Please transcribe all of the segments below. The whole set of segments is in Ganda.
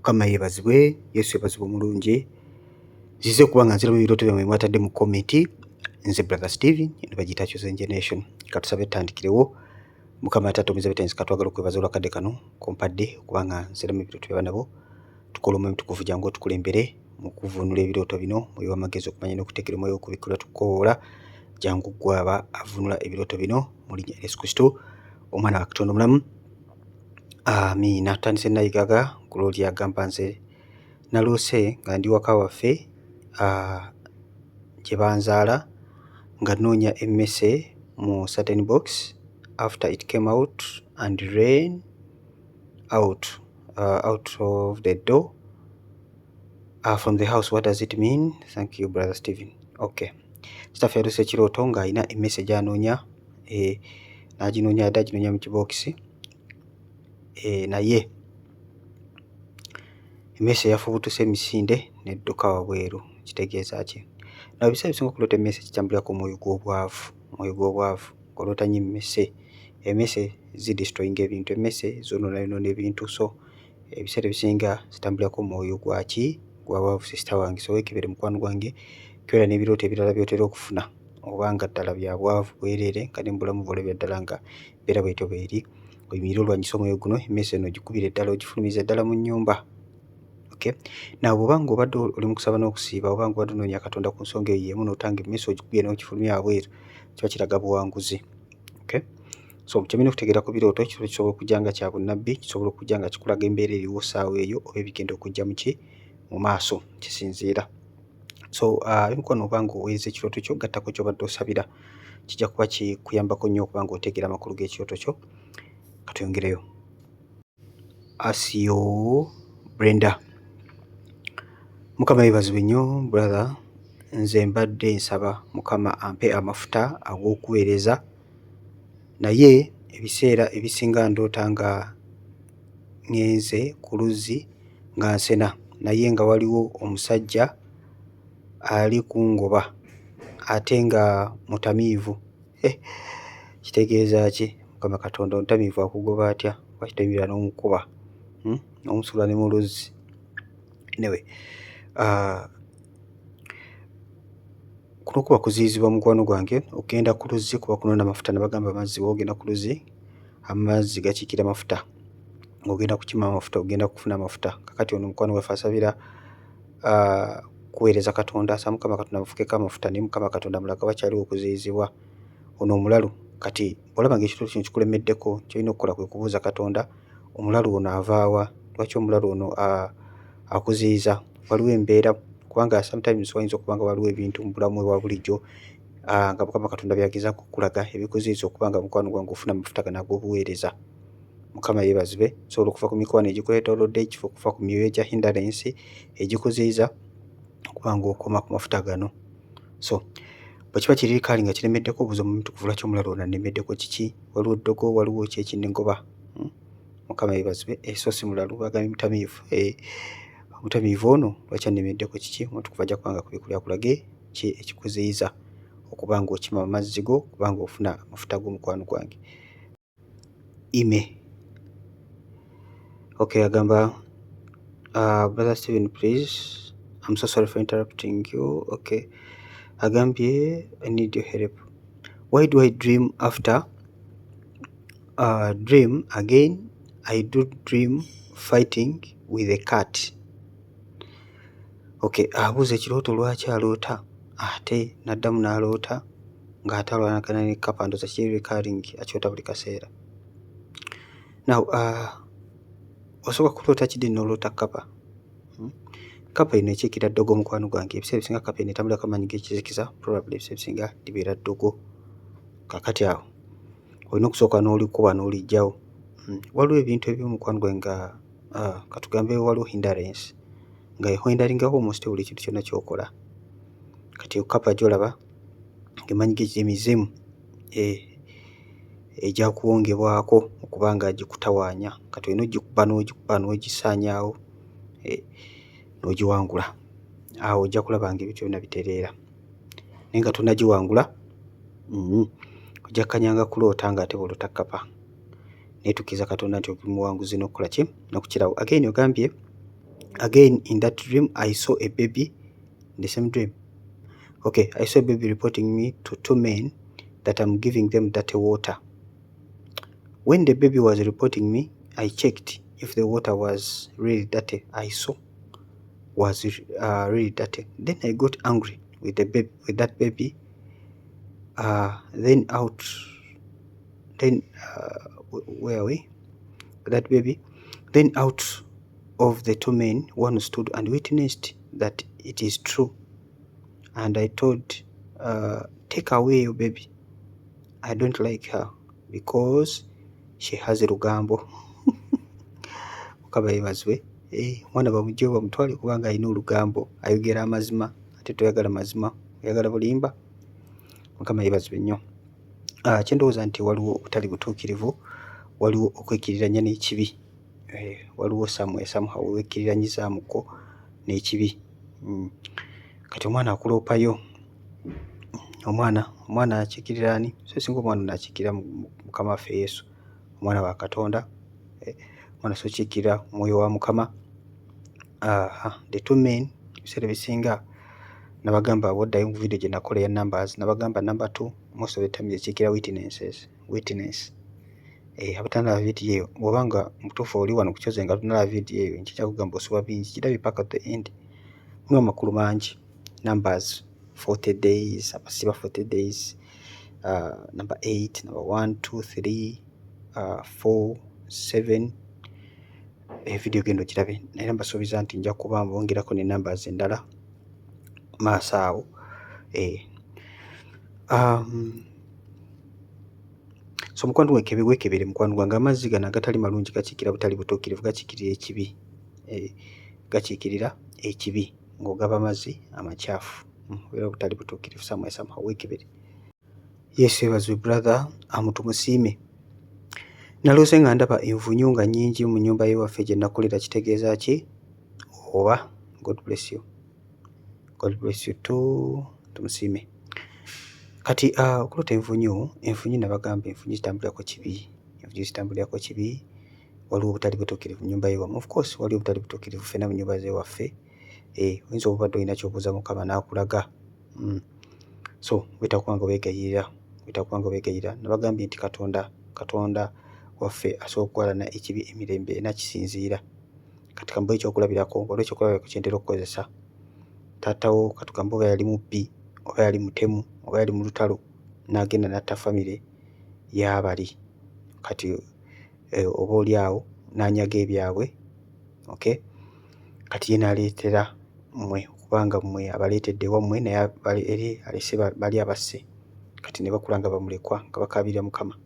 Mukama yeebazibwe, Yesu yeebazibwe omulungi. Nzize okuba nga nziramu ebirooto byammwe mwatadde mu komenti. Nze Brother Steven, eno bagiyita Chosen Generation. Katusabe tutandikirewo. Mukama Taata omuyiza bitenzi katwagala okwebaza olwakadde kano kompadde okuba nga nziramu ebirooto by'abaana bo. Tukola omulimu tukuvu jangu otukulembere mu kuvvuunula ebirooto bino, mwoyo w'amagezi okumanya n'okuteekera omwoyo okubikkula tukoola jangu gwaba avunula ebirooto bino mu linnya Yesu Kristo omwana wa Katonda omulamu. Amiina. Tutandise nayigaga Gloria agamba nze naloose nga ndi waka waffe gye banzaala nga nnoonya emmese mu certain box after it came out and ran out of the door from the house. What does it mean? Thank you Brother Steven. Okay. Kitaffe yaloose ekirooto ng'alina emmese gy'anoonya n'aginoonya yadde aginoonya mu kibokisi naye emmese yafubutuse emisinde nedduka wabweru. Kitegeeza ki? Nawe ebiseera ebisinga okuloota emmese kitambulirako omwoyo gw'obwavu ng'oloota nnyo emmese zidestroyinga ebintu, emmese zoonoona ebintu, so ebiseera ebisinga zitambulirako omwoyo gw'abwavu sisita wange. So weekebere mukwano gwange kyera n'ebirooto ebirala by'otera okufuna obanga ddala bya bwavu bwereere nga ne mu bulamu bw'olabira ddala nga mbeera bwetyo bw'eri, oyimirire olwanyisa omwoyo guno, emmese eno ogikubire ddala ogifulumize ddala mu nnyumba. Okay. Nawe bw'obanga obadde oli mu kusaba n'okusiiba, obanga obadde onoonya Katonda ku nsonga eyo y'emu n'otanga emmese ogikubye n'ogifulumya wabweru, kiba kiraga buwanguzi. Okay. So ky'olina okutegeera ku birooto, ekirooto kisobola okujja nga kya bunnabbi, kisobola okujja nga kikulaga embeera eriwo ssaawa eyo oba ebigenda okujja mu maaso, kisinziira. So mukwano obanga oweereza ekirooto kyo gattako ky'obadde osabira, kijja kuba kikuyambako nnyo okuba nga otegeera amakulu g'ekirooto kyo. Katuyongereyo. Asiyo Brenda. Mukama yeebazibwe nnyo brother. Nze mbadde nsaba Mukama ampe amafuta ag'okuweereza, naye ebiseera ebisinga ndoota nga ngenze ku luzzi nga nsena, naye nga waliwo omusajja ali kungoba ate nga mutamiivu. Kitegeeza ki? Mukama Katonda omutamiivu akugoba atya? Wakitayimirira n'omukuba n'omusuula ne mu luzzi. Anyway, kuno kuba kuziyizibwa mukwano gwange okgenda ku luzzi kuba kunoona amafuta. Nabagamba amazzi bw'ogenda ku luzzi amazzi gakiikira amafuta, ng'ogenda kukima amafuta ogenda kufuna amafuta. Kakati ono mukwano waffe asabira kuweereza Katonda, asaba Mukama Katonda amufukeko amafuta, naye Mukama Katonda amulaga wakyaliwo okuziyizibwa. Ono omulalu kati olaba ng'ekirooto kino kikulemeddeko, ky'olina okukola kwe kubuuza Katonda, omulalu ono ava wa? Lwaki omulalu ono akuziyiza? Waliwo embeera? Kubanga sometimes wayinza okuba nga waliwo ebintu mu bulamu bwa bulijjo nga Mukama Katonda byagezaako okukulaga ebikuziyiza okuba nga mukwano gwange ofuna amafuta gano ag'obuweereza. Mukama yeebazibwe. Kisobola okuva ku mikwano egikwetoolodde, kifa okuva ku myoyo egya hindrance egikuziyiza okuba nga okoma ku mafuta gano. So bwe kiba kiririkali nga kiremeddeko, obuuza mu mutukuvu lwaki omulalu ono annemeddeko, kiki? Waliwo ddogo, waliwo ki ekinnegoba? Mukama yeebazibwe. So si mulalu, bagambye mutamiivu. Omutamiivu ono lwaki annemeddeko, kiki? Omutukuvu ajja kubanga kubikulya akulage ki ekikuziyiza okuba nga okima amazzi go, okuba nga ofuna amafuta g'omukwano gwange. Ime. Okay, agamba Brother Steven, please. I'm so sorry for interrupting you. Okay. Agambye, I need your help. Why do I dream after dream again? I do dream fighting with a cat. Okay, abuuza ekirooto lwaki aloota ate n'addamu n'aloota ng'ate alwanagana ne kkapa, ndooza kiri recurring, akyota buli kaseera. Now osooka kuloota kiddi n'oloota kkapa. Kkapa eno ekiikira ddogo mukwano gwange. Ebiseera ebisinga kkapa eno etambulirako amaanyi g'ekizikiza, probably ebiseera ebisinga libeera ddogo. Kaakati awo olina okusooka n'olikuba n'oliggyawo. Waliwo ebintu eby'omukwano gwange nga katugambe waliwo hindrance nga ehoindalingawo almost buli kintu kyonna ky'okola. Kati kkapa gy'olaba ng'emaanyi g'emizimu ejja kuwongebwako okuba nga gikutawaanya. Kati olina ogikuba n'ogisaanyaawo n'ogiwangula. Awo ojja kulaba ng'ebintu byonna bitereera. Naye nga tonnagiwangula, ojja kkanyanga kuloota ng'ate bw'oloota kkapa. Naye tukkiriza Katonda nti oli muwanguzi n'okukola ki? N'okukirawo. Again ogambye Again, in that dream, I saw a baby in the same dream. Okay, I saw a baby reporting me to two men that I'm giving them dirty water. When the baby was reporting me, I checked if the water was really dirty. I saw was really dirty. Then I got angry with the baby, with that baby. Then where are we? That baby. Then out of the two men, one stood and witnessed that it is true. And I told, take away your baby. I don't like her because she has a lugambo. Mukama yebazibwe. Mwana bamugye bamutwale kubanga alina olugambo, ayogera amazima ate toyagala mazima, oyagala bulimba. Mukama yebazibwe nnyo. Kyendowooza nti waliwo obutali butuukirivu, waliwo okwekiriranya n'ekibi. Waliwo somehow wekkiriranyizamuko n'ekibi. Kati omwana akuloopayo, omwana akikirira ani? So singa omwana n'akikirira Mukama waffe Yesu, omwana wa Katonda, omwana so kikkirira Mwoyo wa Mukama. The two men, ebiseera bisinga nabagamba aboddayo mu video gye nakola ya numbers, nabagamba number 2 most of the time ekikkira witness. Abatanalaba video eyo, bw'obanga mutuufu oli wano ku Kyoze nga tunalaba video eyo, nkijja kugamba osuba bingi, kirabye paka at the end. Mulimu amakulu mangi. Numbers 40 days, abasiba 40 days, number 8, number 1, 2, 3, 4, 7. Video gendo kirabe. Naye mbasuubiza nti nja kuba mbongerako ne numbers endala maaso awo. So mukwano wekebere mukwano gwange, amazzi gano agatali malungi gakiikira butali butuukirivu, gakiikirira ekibi. Gakiikirira ekibi ng'ogaba amazzi amakyafu. Era butali butuukirivu somehow wekebere. Yesu yebazibwe brother, tumusiime. Naloose nga ndaba envunyu nga nnyingi mu nnyumba y'ewaffe gye nakolera, kitegeeza ki? Oba God bless you. God bless you too. Tumusiime. Kati okulota envunyu nabagamba envunyu zitambulirako kibi. Waliwo obutali butuukirivu mu nnyumba y'ewammwe. Of course waliwo obutali butuukirivu ffenna mu nnyumba z'ewaffe. Oyinza obadde olina ky'obuuza Mukama n'akulaga. So wetakubanga weegayirira. Nabagambye nti Katonda waffe asobola okukwalana ekibi emirembe enakisinziira. Kati kambuwe ekyokulabirako, waliwo ekyokulabirako kye ntera okukozesa. Taatawo katugambe oba yali mubbi, oba yali mutemu, oba yali mu lutalo, n'agenda n'atta famire y'abali. Kati oba oli awo n'anyaga ebyabwe. Okay? Kati ye n'aleetera mmwe okubanga mmwe abaleetedde wammwe, naye eri alese bali abasse. Kati ne bakula nga bamulekwa nga bakaabirira Mukama.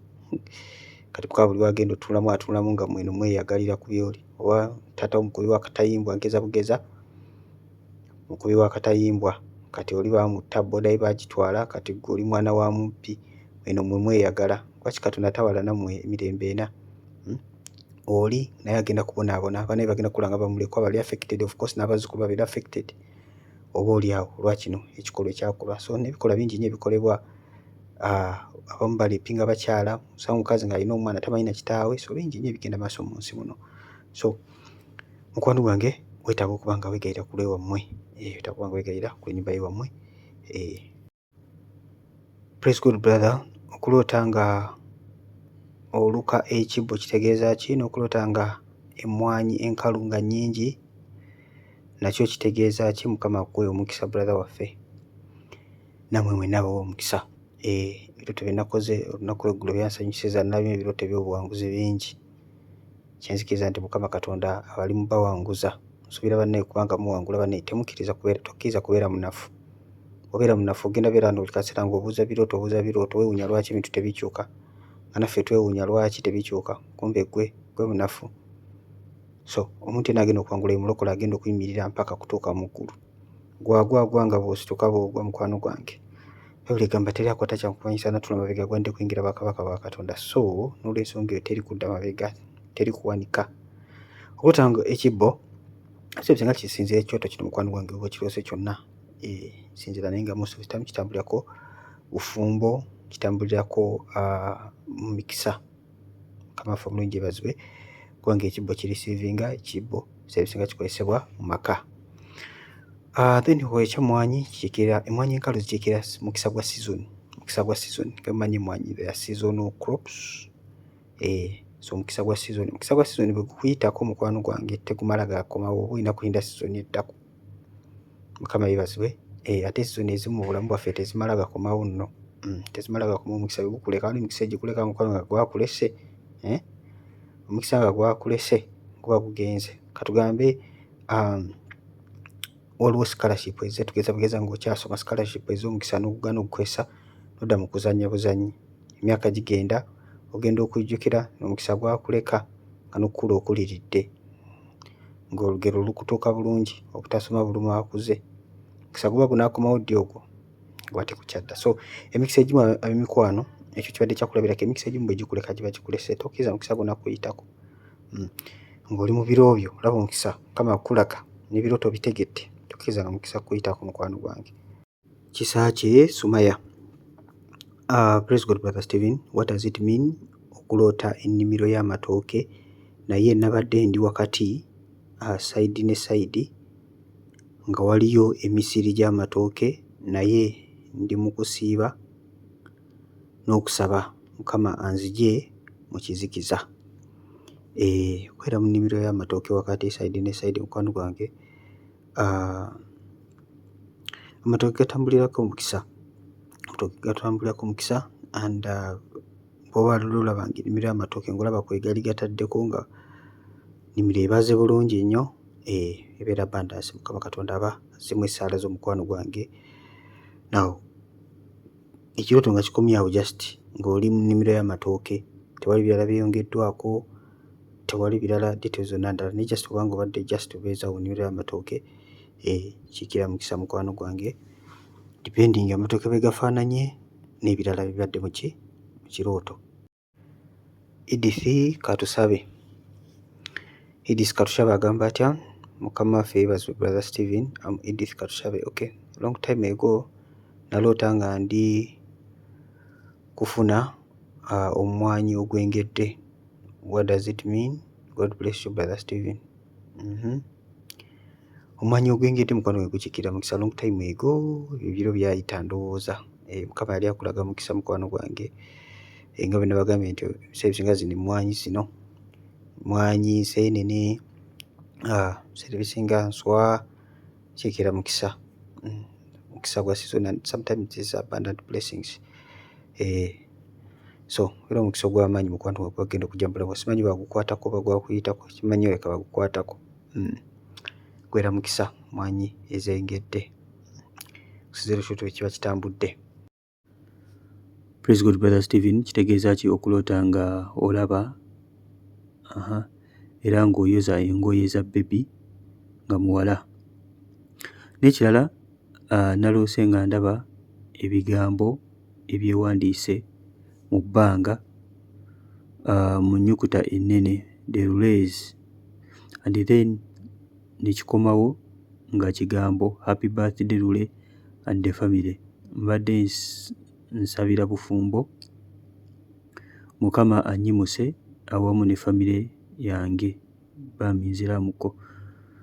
Kati Mukama buli wagenda atuulamu nga mweno mweyagalira ku byoli. Oba taata omukubi w'akatayimbwa ngeza bugeza, mukubi w'akatayimbwa, kati oli bamutta, boda ye bagitwala, kati gwe oli mwana wa mubbi, mweno mwe mweyagala. Lwaki Katonda tawala nammwe emirembe ena? Oli naye agenda kubonaabona, abaana be bagenda kula nga bamulekwa, bali affected, of course n'abazzukulu babeera affected. Oba oli awo lwakino ekikolwa ekyakolwa. So n'ebikola bingi nnyo ebikolebwa. Abamu baleepinga bakyala, osanga omukazi ng'alina omwana tamanyi na kitaawe. So bingi nnyo ebigenda maaso mu nsi muno. So mukwano gwange, weetaaga okuba nga weegayira ku lw'ewammwe. Weetaaga okuba nga weegayira ku lw'ennyumba y'ewammwe. Praise God brother. Okuloota nga oluka ekibbo kitegeeza ki? N'okuloota nga emmwanyi enkalu nga nnyingi nakyo kitegeeza ki? Mukama akuwe omukisa brother waffe. Namwe mwenna bawa omukisa. Ebirooto bye nakoze olunaku lw'eggulo byansanyusiza, nalabye ebirooto by'obuwanguzi bingi. Kyenzikiriza nti Mukama Katonda abali mu bawanguza. Nsuubira bannaye kubanga muwangula bannaye, tokkiriza kubeera munafu. Obeera munafu ogenda beera buli kaseera ng'obuuza birooto weewuunya lwaki ebintu tebikyuka. Nga naffe twewuunya lwaki tebikyuka, kumbe gwe munafu. So omuntu yenna agenda okuwangula emulokola, agenda okuyimirira mpaka kutuuka mu ggulu. Gwagwa nga bw'osituka bw'ogwa mukwano gwange. Bayibuli egamba teri akwata kyamukumanyisa n'atuula mabega gw'adde kuyingira bakabaka ba Katonda. So n'olw'ensonga eyo teri kudda mabega, teri kuwanika. Okuloota nga ekibbo singa kisinzira ekyoto kino mukwano gwange oba kiroose kyonna, sinzira naye nga most of the time kitambulirako bufumbo, kitambulirako mikisa. Mukama waffe omulungi yeebazibwe kubanga ekibbo kirisiivinga ekibbo ebiseera ebisinga kikozesebwa mu maka. Then eky'emmwanyi kikiikirira, emmwanyi enkalu zikiikirira mukisa gwa season. Mukisa gwa season kemumanyi emmwanyi they are seasonal crops. So mukisa gwa season bwe gukuyitako mukwano gwange tegumala gakomawo, oba olina kulinda season eddako. Mukama yeebazibwe. Ate season ezimu mu bulamu bwaffe tezimala gakomawo nno. Tezimala gakomawo omukisa bwe gukuleka, waliwo emikisa egikuleka mukwano nga gwakulese. Omukisa nga gwakulese guba gugenze. Katugambe waliwo scholarship tugeza bugeza ng'okyasoma scholarship ez'omukisa n'okugaana okukwesa n'odda mu kuzannya buzannyi. Emyaka gigenda, ogenda okujjukira n'omukisa gwakuleka nga n'okukula okuliridde, ng'olugero lukutuuka bulungi obutasoma bulumu akuze. Omukisa guba gunaakomawo ddi ogwo? Guba tekukyadda. So emikisa egimu ab'emikwano ekyo kibadde kyakulabirako, emikisa egimu bwe gikuleka giba gikulese, tokkiriza mukisa gunakuyitako. Ng'oli mu biro byo olaba omukisa Mukama akulaga n'ebirooto bitegedde, tokkiriza nga mukisa kuyitako mukwano gwange. Kisa kye Sumaya. Praise God Brother Stephen, what does it mean okuloota ennimiro y'amatooke naye nabadde ndi wakati side ne side nga waliyo emisiri gy'amatooke naye ndi mu kusiiba n'okusaba Mukama anzigye mu kizikiza. Okwera mu nnimiro y'amatooke wakati side ne side mukwano gwange, amatooke gatambulirako omukisa. Gatambulirako omukisa and bw'oba olabanga ennimiro y'amatooke ng'olaba kwegali gataddeko nga nnimiro ebaze bulungi nnyo, ebeera abundance. Mukama Katonda aba azzemu essaala z'omukwano gwange. Now ekirooto nga kikomye awo just ng'oli mu nnimiro y'amatooke, tewali birala byeyongeddwako, tewali birala details zonna ndala, naye just obanga obadde just obeeza awo nnimiro y'amatooke, kiikira mukisa mukwano gwange depending amatooke bwe gafaananye n'ebirala bibadde mu kirooto. Edith Katusabe. Edith Katusabe agamba atya? Mukama waffe yeebazibwe Brother Stephen. Edith Katusabe. Okay. Long time ago naloota nga ndi kufuna omwanyi ogwengedde. What does it mean? God bless you Brother Stephen. Omwanyi ogwengedde mukwano gwe gukiikirira mukisa long time ago, ebiro byayita ndowooza. Mukama yali akulaga mukisa mukwano gwange. Nga bwe nabagambye nti ebiseera ebisinga zino emmwanyi zino, mmwanyi, nseenene, ebiseera ebisinga nswa, kiikirira mukisa. Mukisa gwa season and sometimes these abundant blessings. So era omukisa ogw'amaanyi mukwano gwe gwagenda okujja mu bulamu. Simanyi bagukwatako oba gwakuyitako, kimanyi oleka bagukwatako. Gwera mukisa mmwanyi ezengedde. Okusinziira ekirooto bwe kiba kitambudde. Praise God Brother Stephen, kitegeeza ki okuloota nga olaba era ng'oyoza engoye za bebi nga muwala? N'ekirala naloose nga ndaba ebigambo ebyewandiise mu bbanga mu nnyukuta ennene the Lulays, and then ne kikomawo nga kigambo happy birthday Lule and the family. Mbadde nsabira bufumbo Mukama annyimuse awamu ne famire yange bambi nziramuko.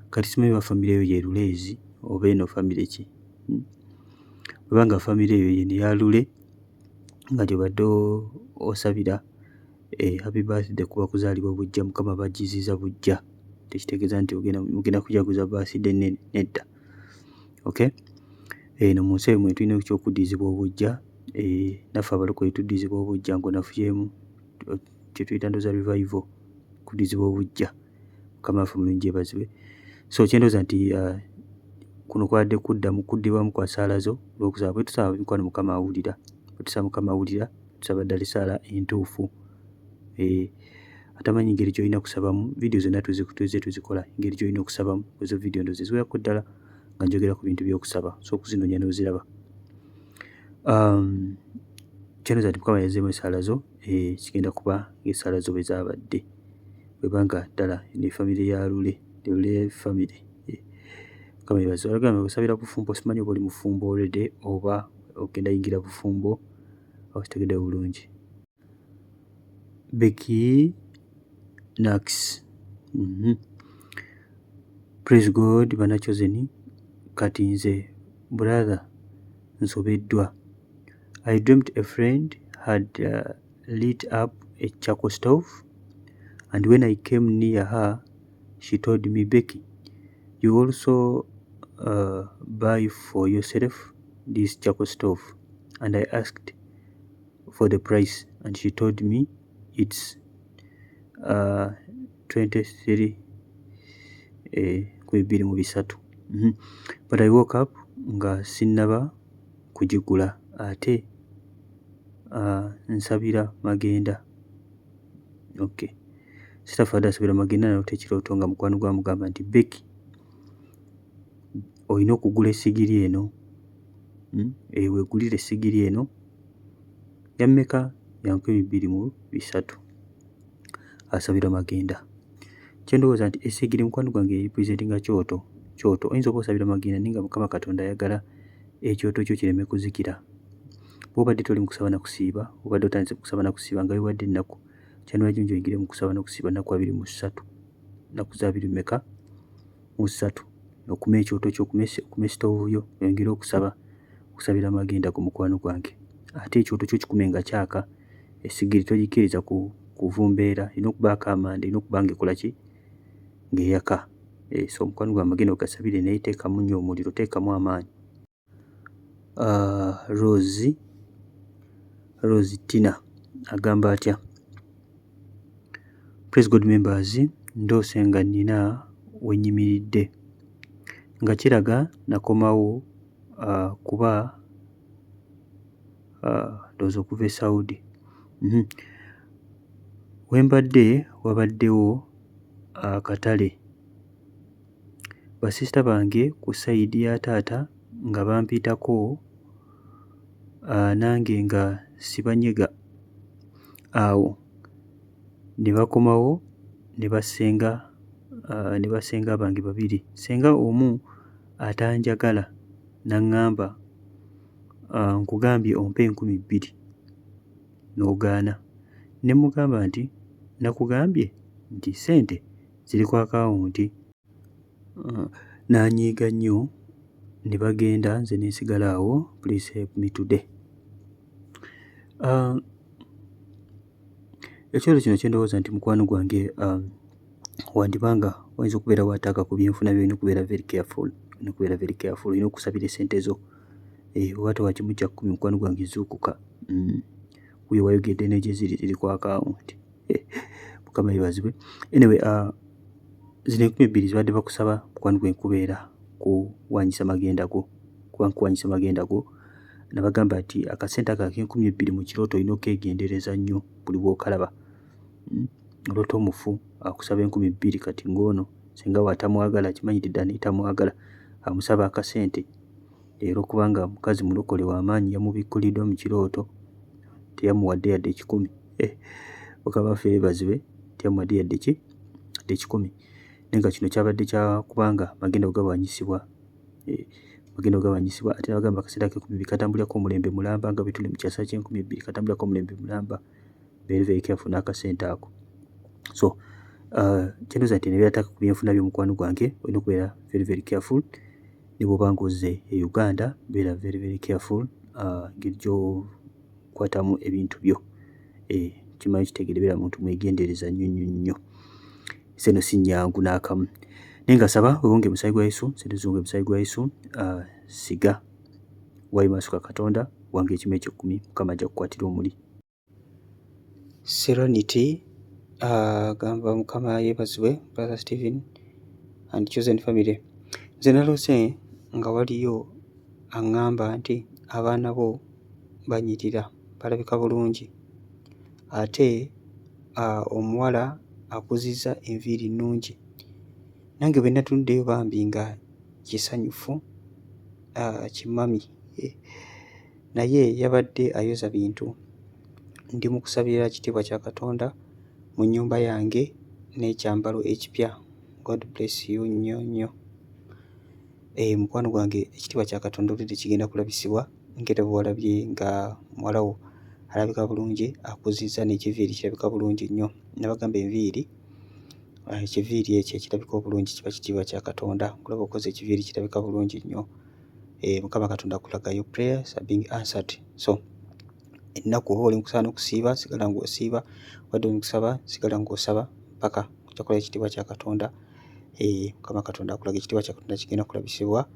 Kati simanyi ba famire eyo ye Lulays oba eno famire ki? Bwebanga famire eyo ye neya Lule nga gy'obadde osabira happy birthday kuba kuzaalibwa bujja, Mukama bajjiziza bujja, tekitegeeza nti ogenda kujaguza birthday nnene, nedda. Okay? No mu nsi eyo mwe tulina ekyokuddizibwa obujja, naffe abalokole tuddizibwa obujja ng'onafuyemu kye tuyita ndooza revival, kuddizibwa obujja. Mukama waffe mulungi yeebazibwe. So kyendooza nti kuno kwadde kuddibwamu kwa ssaala zo olw'okusaba. Bwe tusaba mikwano Mukama awulira, bwe tusaba Mukama awulira, tusaba ddala essaala entuufu. Atamanyi engeri gy'olina kusabamu, vidiyo zonna tuzikola, engeri gy'olina okusabamu. Ezo vidiyo ndoozi ziwerako ddala nga njogera ku bintu by'okusaba, so okuzinoonya n'oziraba. Kyendooza nti Mukama yazzeemu essaala zo, kigenda kuba ng'essaala zo bwe zaabadde. Bwebanga ddala ne famire ya Lule, the Lule family. Mukama yeebazibwe. Olagamba osabira bufumbo, simanyi oba oli mufumbo already oba ogenda yingira bufumbo, kitegedde bulungi. Becky Nax. Praise God banachosen, kati nze brother nsobeddwa. I dreamt a friend had lit up a charcoal stove, and when I came near her, she told me, Becky, you also buy for yourself this charcoal stove? And I asked for the price, and she told me it's 23 But I woke up nga sinnaba kugigula ate nsabira magenda. Okay. Sister Fada asabira magenda n'alota ekirooto nga mukwano gwamugamba nti Becky, olina okugula essigiri eno. Weegulire essigiri eno ya mmeka? Ya 23,000. Asabira magenda. Kye ndowooza nti essigiri mukwano gwange representinga kyoto. Oyinza oba osabira magenda naye nga Mukama Katonda ayagala ekyoto kyo kireme kuzikira. Bw'obadde toli mu kusaba na kusiiba, obadde otandise kusaba na kusiiba nga biwadde ennaku, January June oyingire mu kusaba na kusiiba nnaku 23. Nnaku za 23 okuma ekyoto kyo, okuma esitoovu yo, oyongere okusabira magenda ku mukwano gwange. Ate ekyoto kyo kikume nga kyaka, essigiri togikkiriza kuvumbeera, erina okubaako amanda, erina okuba ng'ekola ki? Ng'eyaka. So omukwano gwa magenda ogasabire naye teekamu nnyo omuliro, teekamu amaanyi. Rose Tina agamba atya? Praise God members, ndoose nga nnina we nnyimiridde, nga kiraga nakomawo kuba ndowooza okuva e Saudi. We mbadde wabaddewo akatale. Basisita bange ku sayidi ya taata nga bampitako, nange nga sibanyega. Awo ne bakomawo ne basenga bange babiri. Senga omu atanjagala n'aŋŋamba, nkugambye ompe 20,000 n'ogaana. Ne mugamba nti nakugambye nti ssente ziri ku akawunti. N'anyiiga nnyo ne bagenda, nze ne nsigala awo. Please help me today. Ekyoto kino kye ndowooza nti mukwano gwange wandibanga wayinza okubeera waataaka ku byenfuna byo, olina okubeera very careful. Olina okusabira essente zo. Oba tewakimujja 10 mukwano gwange zuukuka. Kuyo wayogedde ne gye ziri ku akawunti. Mukama yeebazibwe. Anyway, zino 20,000 zibadde bakusaba mukwano gwe nkubeera kuwanyisa magenda go. Kuba nkuwanyisa magenda go, nabagamba nti akasente ako ak'20,000 mu kirooto olina okeegendereza nnyo buli bw'okalaba. Olota omufu akusaba 20,000 kati ng'ono singa waatamwagala, akimanyidde ddala naye tamwagala, amusaba akasente. Era okubanga mukazi mulokole w'amaanyi yamubikkuliddwa mu kirooto, teyamuwadde yadde 10. Mukama waffe yeebazibwe, teyamuwadde yadde 10. Naye nga kino kyabadde kya kubanga magenda ogawanyisibwa. Ate nabagamba akasente ako 10,000 katambulirako omulembe mulamba, nga bwe tuli mu kyasa kye 10,000 katambulirako omulembe mulamba. Very careful n'akasente ako. So kyendowooza nti ne byataaka ku byenfuna by'omukwano gwange, olina okubeera very careful. Ne bw'oba ng'ozze e Uganda, beera very careful ngeri gy'okwatamu ebintu byo. Kimanyi kitegeere, beera muntu mwegendereza nnyo. Seno si nnyangu n'akamu. Naye nga saba wewonge musaayi gwa Yesu, sente ziwonge musaayi gwa Yesu, siga waayo maaso ga Katonda, wange ekimu ekyekkumi, Mukama ajja kukwatira omuli. Serenity agamba Mukama yeebazibwe, Brother Stephen and chosen family. Nze naloose nga waliyo aŋŋamba nti abaana bo banyirira, balabika bulungi, ate omuwala akuzizza enviiri nnungi. Nange bwe natunuddeyo bambi nga kisanyufu, kimami, naye yabadde ayoza bintu. Ndi mu kusabira kitiibwa kya Katonda mu nnyumba yange n'ekyambalo ekipya. God bless you nnyo. Mukwano gwange, ekitiibwa kya Katonda olidde kigenda kulabisibwa ng'era bwe walabye nga muwala wo alabika bulungi, akuzizza n'ekiviiri kirabika bulungi nnyo. Nabagamba enviiri ekiviiri ekyo ekirabika obulungi kiba kitiibwa kya Katonda. Kulaba okoze ekiviiri kirabika bulungi nnyo. Mukama Katonda akulagayo prayers are being answered. So ennaku oba oli mukusaana okusiiba sigala ng'osiiba, wadde oli mukusaba sigala ng'osaba paka ojja kukola ekitiibwa kya Katonda. Mukama Katonda akulaga ekitiibwa kya Katonda kigenda kulabisibwa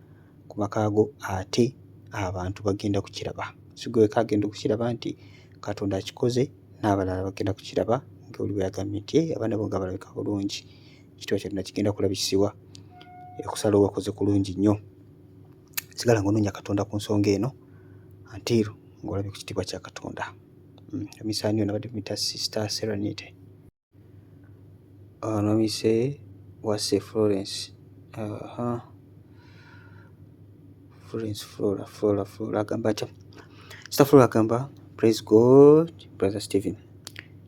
ku maka go, ate abantu bagenda kukiraba. Si gwe wekka agenda okukiraba nti Katonda akikoze, n'abalala bagenda kukiraba nga oli bwe yagambye nti abaana bo nga balabika bulungi. Ekitiibwa kya Katonda kigenda kulabisibwa. Okusala wakoze kulungi nnyo. Sigala ng'onoonya Katonda ku nsonga eno until ng'olabye ku kitiibwa kya Katonda. Emisaani ono abadde muyita Sister Serenity. Nomise wasse Florence. Flora agamba atya? Sister Flora agamba praise God, Brother Stephen.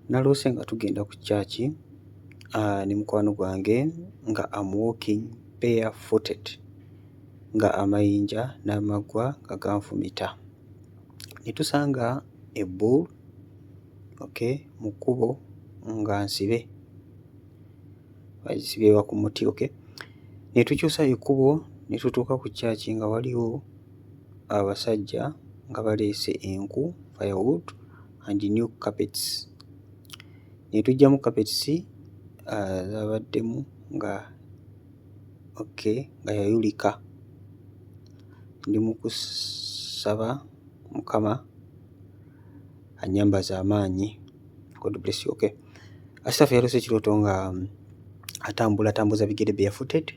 Naloose nga tugenda ku church ne mukwano gwange nga I'm walking barefooted nga amayinja n'amaggwa nga ganfumita. Ne tusanga ebbull mu kkubo nga nsibe. Bagisibye wa ku muti ne tukyusa ekkubo ne tutuuka ku church nga waliwo abasajja nga baleese enku, firewood and new carpets. Ne tujjamu carpets zabaddemu nga nga yayulika. Ndi mu kusaba Mukama annyambaza amaanyi. God bless you. Asitaffe yalose ekirooto nga atambuza bigere barefooted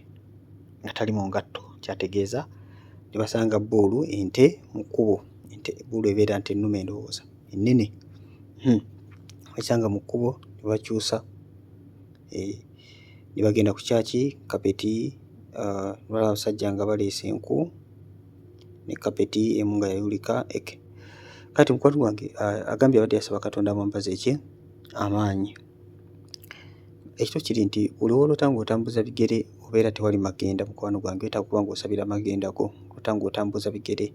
nga tali mu ngatto, kyategeeza ne basanga bbuulu ente mu kkubo. Bbuulu ebeera nti ennume endowooza ennene. Basanga mu kkubo ne bakyusa ne bagenda ku church. Kapeti waliwo abasajja nga baleese enku ne kapeti emu nga yayulika. Kati mukwano gwange agambye abadde yasaba Katonda amwambaze amaanyi. Ekito kiri nti buli lw'olota ng'otambuza bigere obeera tewali magenda. Mukwano gwange wetaaga kuba ng'osabira magenda go. Olota ng'otambuza bigere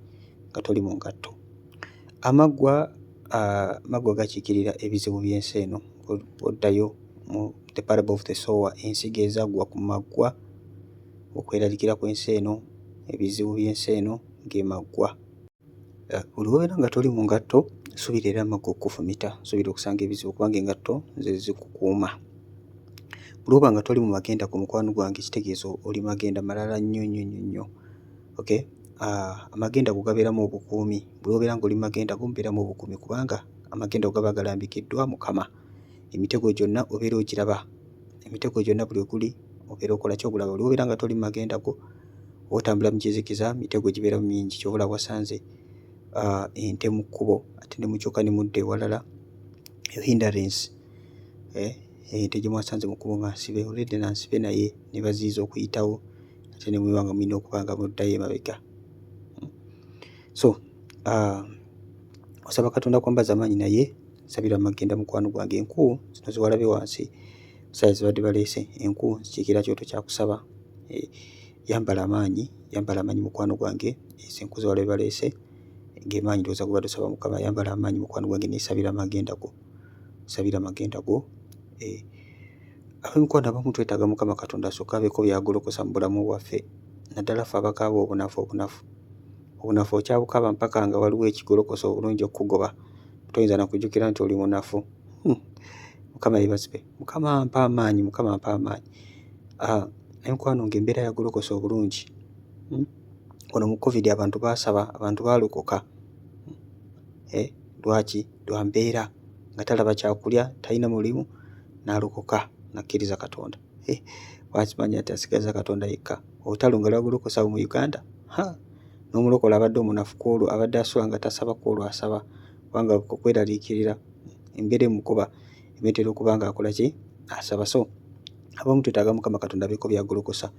nga toli mu ngatto. Amaggwa gakiikirira ebizibu by'ensi eno. Oddayo mu the parable of the sower, ensigo ezagwa ku maggwa, okweraliikira kw'ensi eno, ebizibu by'ensi eno ng'emaggwa. Buli lw'obeera nga toli mu ngatto, suubira era amaggwa okufumita, suubira okusanga ebizibu kubanga engatto ze zikukuuma. Buli lw'oba nga toli mu magenda ku mukwano gwange, kitegeeza oli magenda malala nnyo. Amagenda go gabeeramu obukuumi. Buli lw'obeera ng'oli magenda go mubeeramu obukuumi kubanga amagenda go gaba galambikiddwa Mukama. Emitego gyonna obeera ogiraba. Emitego gyonna buli guli obeera okola ki? Ogulaba. Buli lw'obeera nga toli mu magenda go, otambula mu kizikiza, emitego gibeera mingi. Ky'obula wasanze ente mu kkubo, ate ne mukyuka ne mudda ewalala. Hindrance. Ente gye mwasanze mu kkubo nga nsibe, olwedde na nsibe naye ne baziyiza okuyitawo, ate ne muba nga mulina okuba nga muddayo emabega. So osaba Katonda kwambaza amaanyi, naye sabira magenda mukwano gwange. Enku zino ziwalabe wansi, sayi zibadde baleese enku zikiikira kyoto kya kusaba. Yambala amaanyi mukwano gwange. Enku ziwalabe baleese ng'emaanyi ndowooza gubadde osaba Mukama. Yambala amaanyi mukwano gwange neesabira magenda go. Ab'emikwano abamu twetaaga Mukama Katonda asooke abeeko byagolokosa mu bulamu bwaffe. Naddala ffe abakaaba obunafu. Obunafu okyabukaba mpaka nga waliwo ekigolokosa obulungi okugoba. Toyinza na kujjukira nti oli munafu. Mukama yeebazibwe. Mukama ampa amaanyi. Enkwano ng'embeera yagolokosa obulungi. Wano mu COVID abantu baasaba, abantu baalokoka. Lwaki? Lwa mbeera nga talaba kyakulya, talina mulimu, n'alokoka n'akkiriza Katonda. Wakimanya nti asigaza Katonda yekka. Olutalo nga lwagolokosa mu Uganda, n'omulokola abadde omunafu kwolwo, abadde asula nga tasaba kwolwo asaba, kubanga okweraliikirira embeera emukuba emetera okuba nga akola ki? Asaba. So abamu twetaaga Mukama Katonda abeeko byagolokosa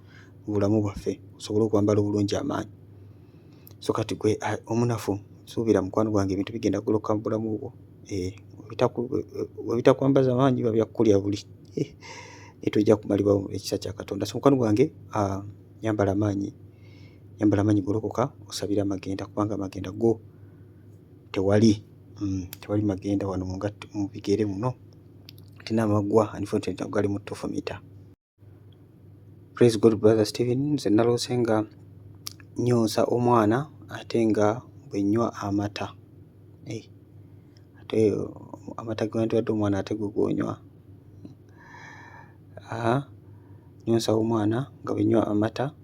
mu bulamu bwaffe, osobole okwambala obulungi amaanyi. So kati gwe omunafu, suubira mukwano gwange ebintu bigenda kugoloka mu bulamu bwo. Bitakwambaza amaanyi biba byakkulya buli. Tojja kumalibwawo ekisa kya Katonda. So mukwano gwange yambala amaanyi, golokoka, osabira magenda kubanga magenda go tewali magenda wano mu bigere muno. Tina amaggwa unfortunately gali mu tufumita. Praise God brother Steven, nze naloose nga nyonsa omwana ate nga bwe nnywa amata. Ate amata ge wandiwadde omwana ate gwe gonywa. Nyonsa omwana nga bwe nnywa amata,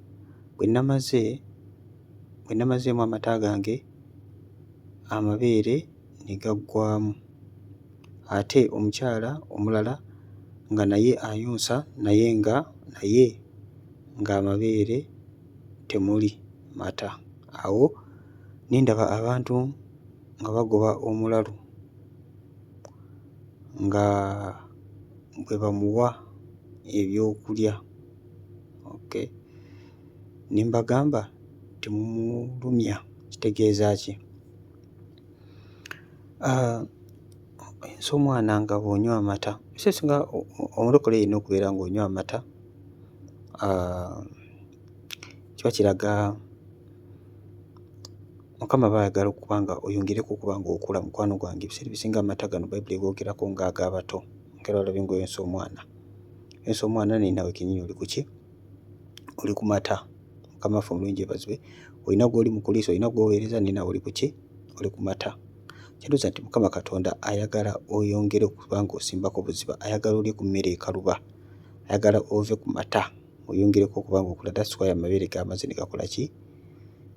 bwe namazeemu amata gange amabeere ne gaggwaamu. Ate omukyala omulala nga naye ayonsa naye nga amabeere temuli mata. Awo nindaba abantu nga bagoba omulalu nga bwe bamuwa ebyokulya. Ne mbagamba temumulumya, kitegeeza ki? Yonsa omwana nga bw'onywa amata, ebiseera omulokole yenna okubeera ng'onywa amata kiba kiraga Mukama aba ayagala okuba nga oyongereko okuba ng'okula. Mukwano gwange, ebiseera ebisinga amata gano Bayibuli googerako ng'ag'abato. Nkera olabye ng'oyonsa omwana. Yonsa omwana naye naawe kennyini oli ku ki? Oli ku mata. Mukama waffe omulungi yeebazibwe. Olina gw'oli mu kuliisa, olina gw'oweereza, naye naawe oli ku ki? Oli ku mata. Kitegeeza nti Mukama Katonda ayagala oyongere okuba ng'osimbako buziba, ayagala olye ku mmere ekaluba, ayagala ove ku mata oyongereko okuba ng'okula. That's why amabeere g'amaze ne gakola ki?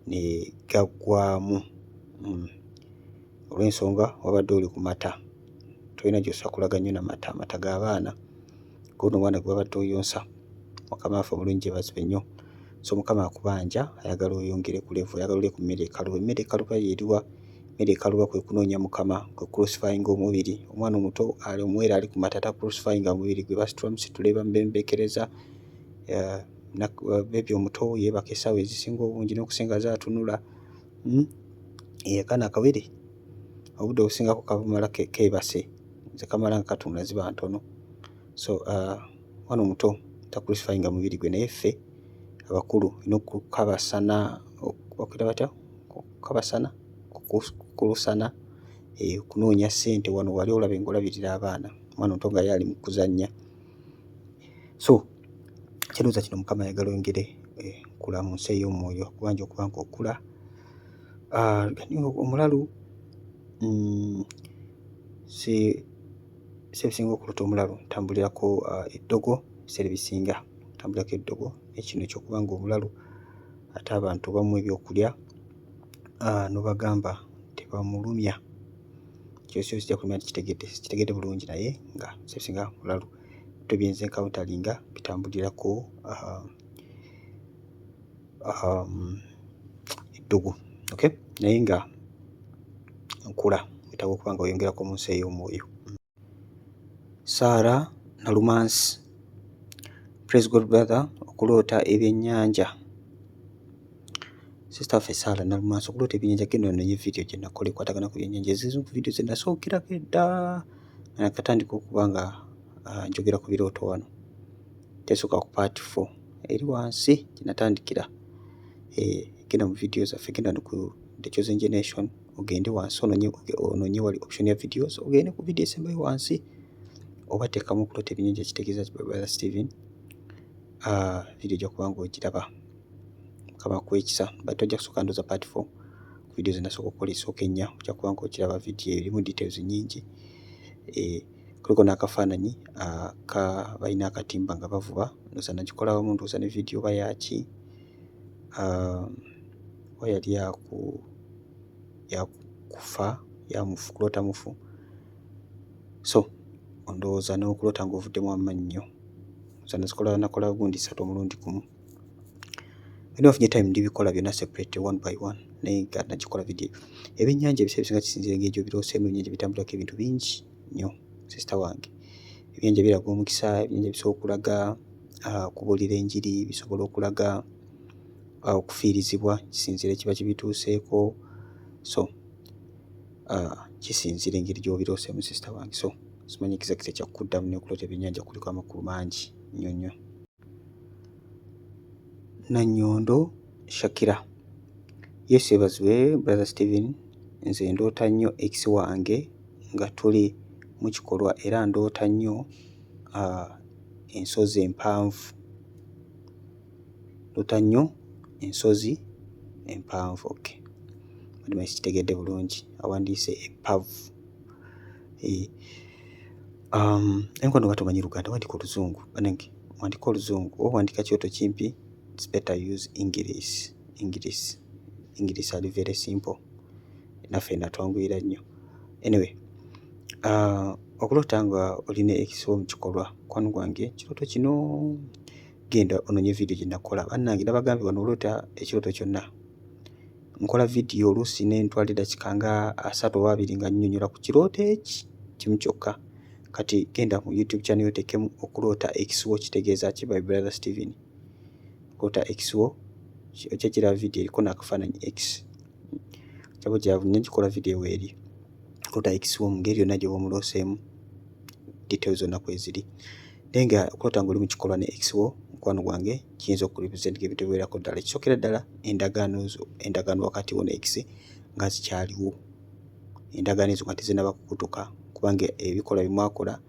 Ne gaggwaamu. Olw'ensonga wabadde oli ku mata, tolina gy'osobola kulaga nnyo n'amata. Amata g'abaana, g'ono omwana gwe wabadde oyonsa. Mukama waffe omulungi yeebazibwe nnyo. So Mukama akubanja, ayagala oyongere ku level, ayagala olye ku mmere ekaluba. Emmere ekaluba y'eriwa? Emmere ekaluba kwe kunoonya Mukama, kwe crucifying omubiri. Omwana omuto omuwere ali ku mata ta crucifying omubiri gwe. Basitula bambembekereza. Beebi omuto yeebaka essaawa ezisinga obungi n'okusinga z'atunula. Akaana akawere obudde obusingako kabumala keebase, nze kamala nga katunula ziba ntono. So omwana omuto ta crucifying omubiri gwe, naye ffe abakulu olina okukabasana, okuyita batya? Okukabasana, okukulusana, okunoonya ssente wano wali olabe ng'olabirira abaana. Omwana omuto nga ye ali mu kuzannya. So kirowooza kino Mukama ayagala oyongere kula mu nsi ey'omwoyo, akubanja okuba ng'okula. Omulalu ebisinga okulota omulalu ntambulirako eddogo, ebiseera ebisinga ntambulirako eddogo. Ekino ekyokuba ng'omulalu ate abantu bamuwa ebyokulya n'obagamba tebamulumya, ky'osi ojja kulumya nti kitegedde bulungi, naye nga ebiseera ebisinga mulalu. Ebintu byenze enkawuntalinga bitambulirako eddogo, naye nga nkula, wetaaga okuba nga oyongerako mu nsi ey'omwoyo. Sarah Nalumansi, praise God brother, okuloota ebyennyanja. Sister waffe Sarah Nalumansi, okuloota ebyennyanja, genda ononye vidiyo gye nakola ekwatagana ku byennyanja. Ezimu ku vidiyo ze nasookirako edda, nakatandika okuba nga njogera ku birooto wano. Tesooka ku part 4 eri wansi gye natandikira. Genda mu vidiyo zaffe, genda ku The Chosen Generation, ogende wansi ononye wali option ya videos, ogende ku vidiyo esembayo wansi, oba teekamu okuloota ebyennyanja. Kitegeeza ki brother Steven? Vidiyo ojja kuba ng'ogiraba. Mukama akuwe ekisa. Bate ojja kusooka ndooza part 4 ku vidiyo ze nasooka okukola esooka ennya, ojja kuba ng'ogiraba. Vidiyo erimu details nnyingi. Kuliko n'akafaananyi balina akatimba nga bavuba, ndowooza nagikola wamu, ndowooza ne vidiyo oba yaki, oba yali yakufa, kuloota mufu. So ondowooza n'okuloota ng'ovuddemu amannyo, nakola gundi 3 omulundi gumu. Bino ofunye time ndibikola byonna separate one by one, naye nga nagikola vidiyo. Ebyennyanja ebiseera ebisinga kisinzira engeri gy'obirooseemu. Ebyennyanja bitambulirako ebintu bingi nnyo sister wange. Ebyennyanja biraga omukisa, ebyennyanja bisobola okulaga okubuulira enjiri, bisobola okulaga okufiirizibwa, kisinziira kiba kibituuseeko. So kisinziira engeri gy'obirooseemu sister wange. So simanyi exactly kyakuddamu, naye okuloota ebyennyanja kuliko amakulu mangi nnyo nnyo. Nannyondo Shakira, Yesu yeebazibwe brother Steven. Nze ndoota nnyo ex wange nga tuli mu kikolwa, era ndoota nnyo ensozi empanvu. Lutanyo ensozi empanvu. Okay, madiba kitegedde bulungi, awandiise epavu. Enkono nga tomanyi Luganda wandika Oluzungu banange, wandika Oluzungu oba wandika kyoto kimpi. It's better use English. English are very simple, naffe natwanguyira nnyo. Anyway, okulota nga olina ekisibo mu kikolwa, mukwano gwange kirooto kino genda ononye video gye nakola. Bannange nabagambye wano olota ekirooto kyonna nkola video oluusi n'entwala eddakiika nga 3 oba 2 nga nnyonnyola ku kirooto eki kimu kyokka. Kati genda mu YouTube channel yoteekemu okulota ekisibo kitegeeza ki by Brother Steven. Okulota ekisibo ojja kiraba video eriko n'akafaananyi X. Kyabo kyavu nnagikola video weeri. Okulota ekisibo mu ngeri yonna gy'oba omulooseemu, details zonna kweziri. Naye nga okulota ng'oli mu kikolwa ne ekisibo, mukwano gwange kiyinza okurepresent ebintu ebiwerako ddala. Ekisookera ddala endagaano wakati wo ne X nga zikyaliwo. Endagaano ezo nga tezinnaba kukutuka kubanga ebikolwa bimwakola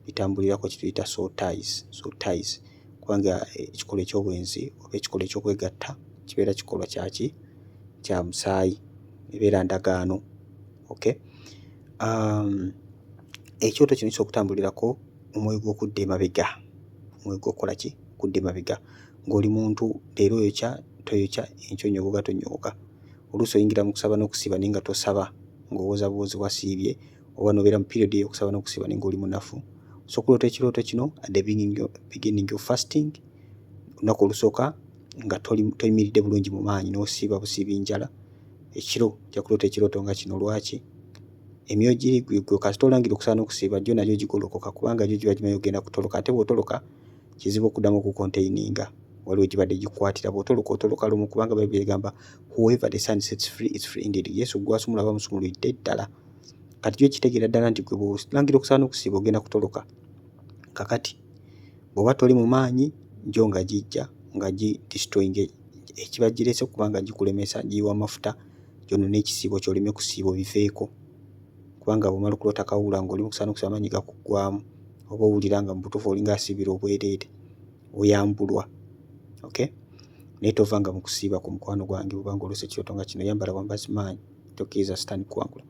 bitambulirako kituyita soul ties. Kubanga ekikolwa eky'obwenzi oba ekikolwa eky'okwegatta kibeera kikolwa kyaki kya musaayi, ebeera ndagaano. Okay, ekyoto kino kisobola okutambulirako omwoyo gw'okudda emabega. Omwoyo gw'okukola ki? Kudda emabega. Ng'oli muntu leero toyokya enkyo onyooga tonyooga. Oluusi oyingira mu kusaba n'okusiiba naye nga tosaba, ng'owooza buwoozi wasiibye, oba n'obeera mu period ey'okusaba n'okusiiba naye ng'oli munafu. So okulota ekirooto kino at the beginning of fasting, olunaku olusooka nga toyimiridde bulungi mu maanyi n'osiiba busiibi njala, ekiro ojja kulota ekirooto nga kino. Lwaki? Emyoyo giri gwe kasita olangire okusaba n'okusiiba gyo nagyo gigolokoka kubanga gyo giba gimanyi ogenda kutoloka. Ate bw'otoloka kizibu okuddamu okukontaininga, waliwo gibadde gikwatira. Bw'otoloka lumu kubanga Bayibuli egamba whoever the sun sets free is free indeed. Yesu gw'asumula aba musumuludde ddala. Kati gyo kitegeera ddala nti gwe bw'olangira okusaba n'okusiiba ogenda kutoloka. Kakati bw'oba toli mu maanyi gyo nga gijja nga destroying ekiba girese kubanga gikulemesa, giyiwa amafuta gyonna n'ekisiibo ky'oleme kusiiba biveeko. Kubanga bw'omala okulota kawuula ng'oli mu kusaba n'okusiiba amaanyi gakuggwaamu oba owulira nga mu butuufu olinga asiibira obwereere, oyambulwa. Okay, naye tovanga mu kusiiba ku mukwano gwange bw'obanga olose ekirooto nga kino. Yambala bwambazi maanyi, tokkiriza sitaani kuwangula.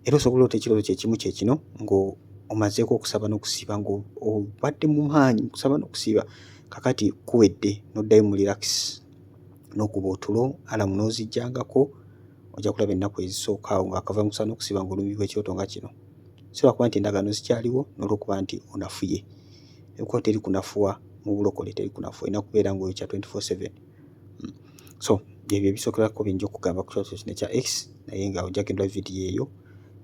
Era osobola olota ekirooto kyekimu kyekino ng'omazeeko okusaba n'okusiiba ng'obadde mu maanyi mu kusaba n'okusiiba. Kakati kuwedde n'oddayo mu relax n'okuba otulo alamu n'ozijjangako, ojja kulaba ennaku ezisooka awo ng'akava mu kusaba n'okusiiba ng'olumibwa ekirooto nga kino. Si lwakuba nti endagaano zikyaliwo n'olwokuba nti onafuye. Ebikuwa teri kunafuwa mu bulokole, teri kunafuwa, olina kubeera ng'oyokya 24/7. So ebyo ebisookerako bingi okugamba ku kirooto kino ekya X, naye nga ojja genda video eyo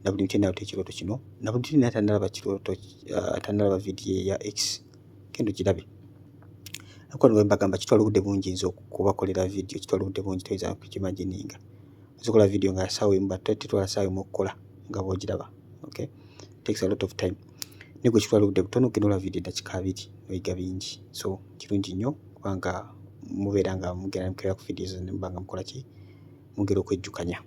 na buli mutye nalota ekirooto kino na buli mutye atannalaba video eya X genda ogirabe. Mukwano gwe mbagamba kitwala obudde bungi nze okubakolera video, kitwala obudde bungi toyinza kukimagininga. Osobola video nga ssaawa emu but tetwala ssaawa emu okukola nga bw'ogiraba. Okay, takes a lot of time. Ne gwe kitwala obudde butono ogenda olaba video eddakiika 2 oyiga bingi. So kirungi nnyo kubanga mubeera nga mugenda mukeera ku videos ne mubanga mukola ki, mugera okwejjukanya.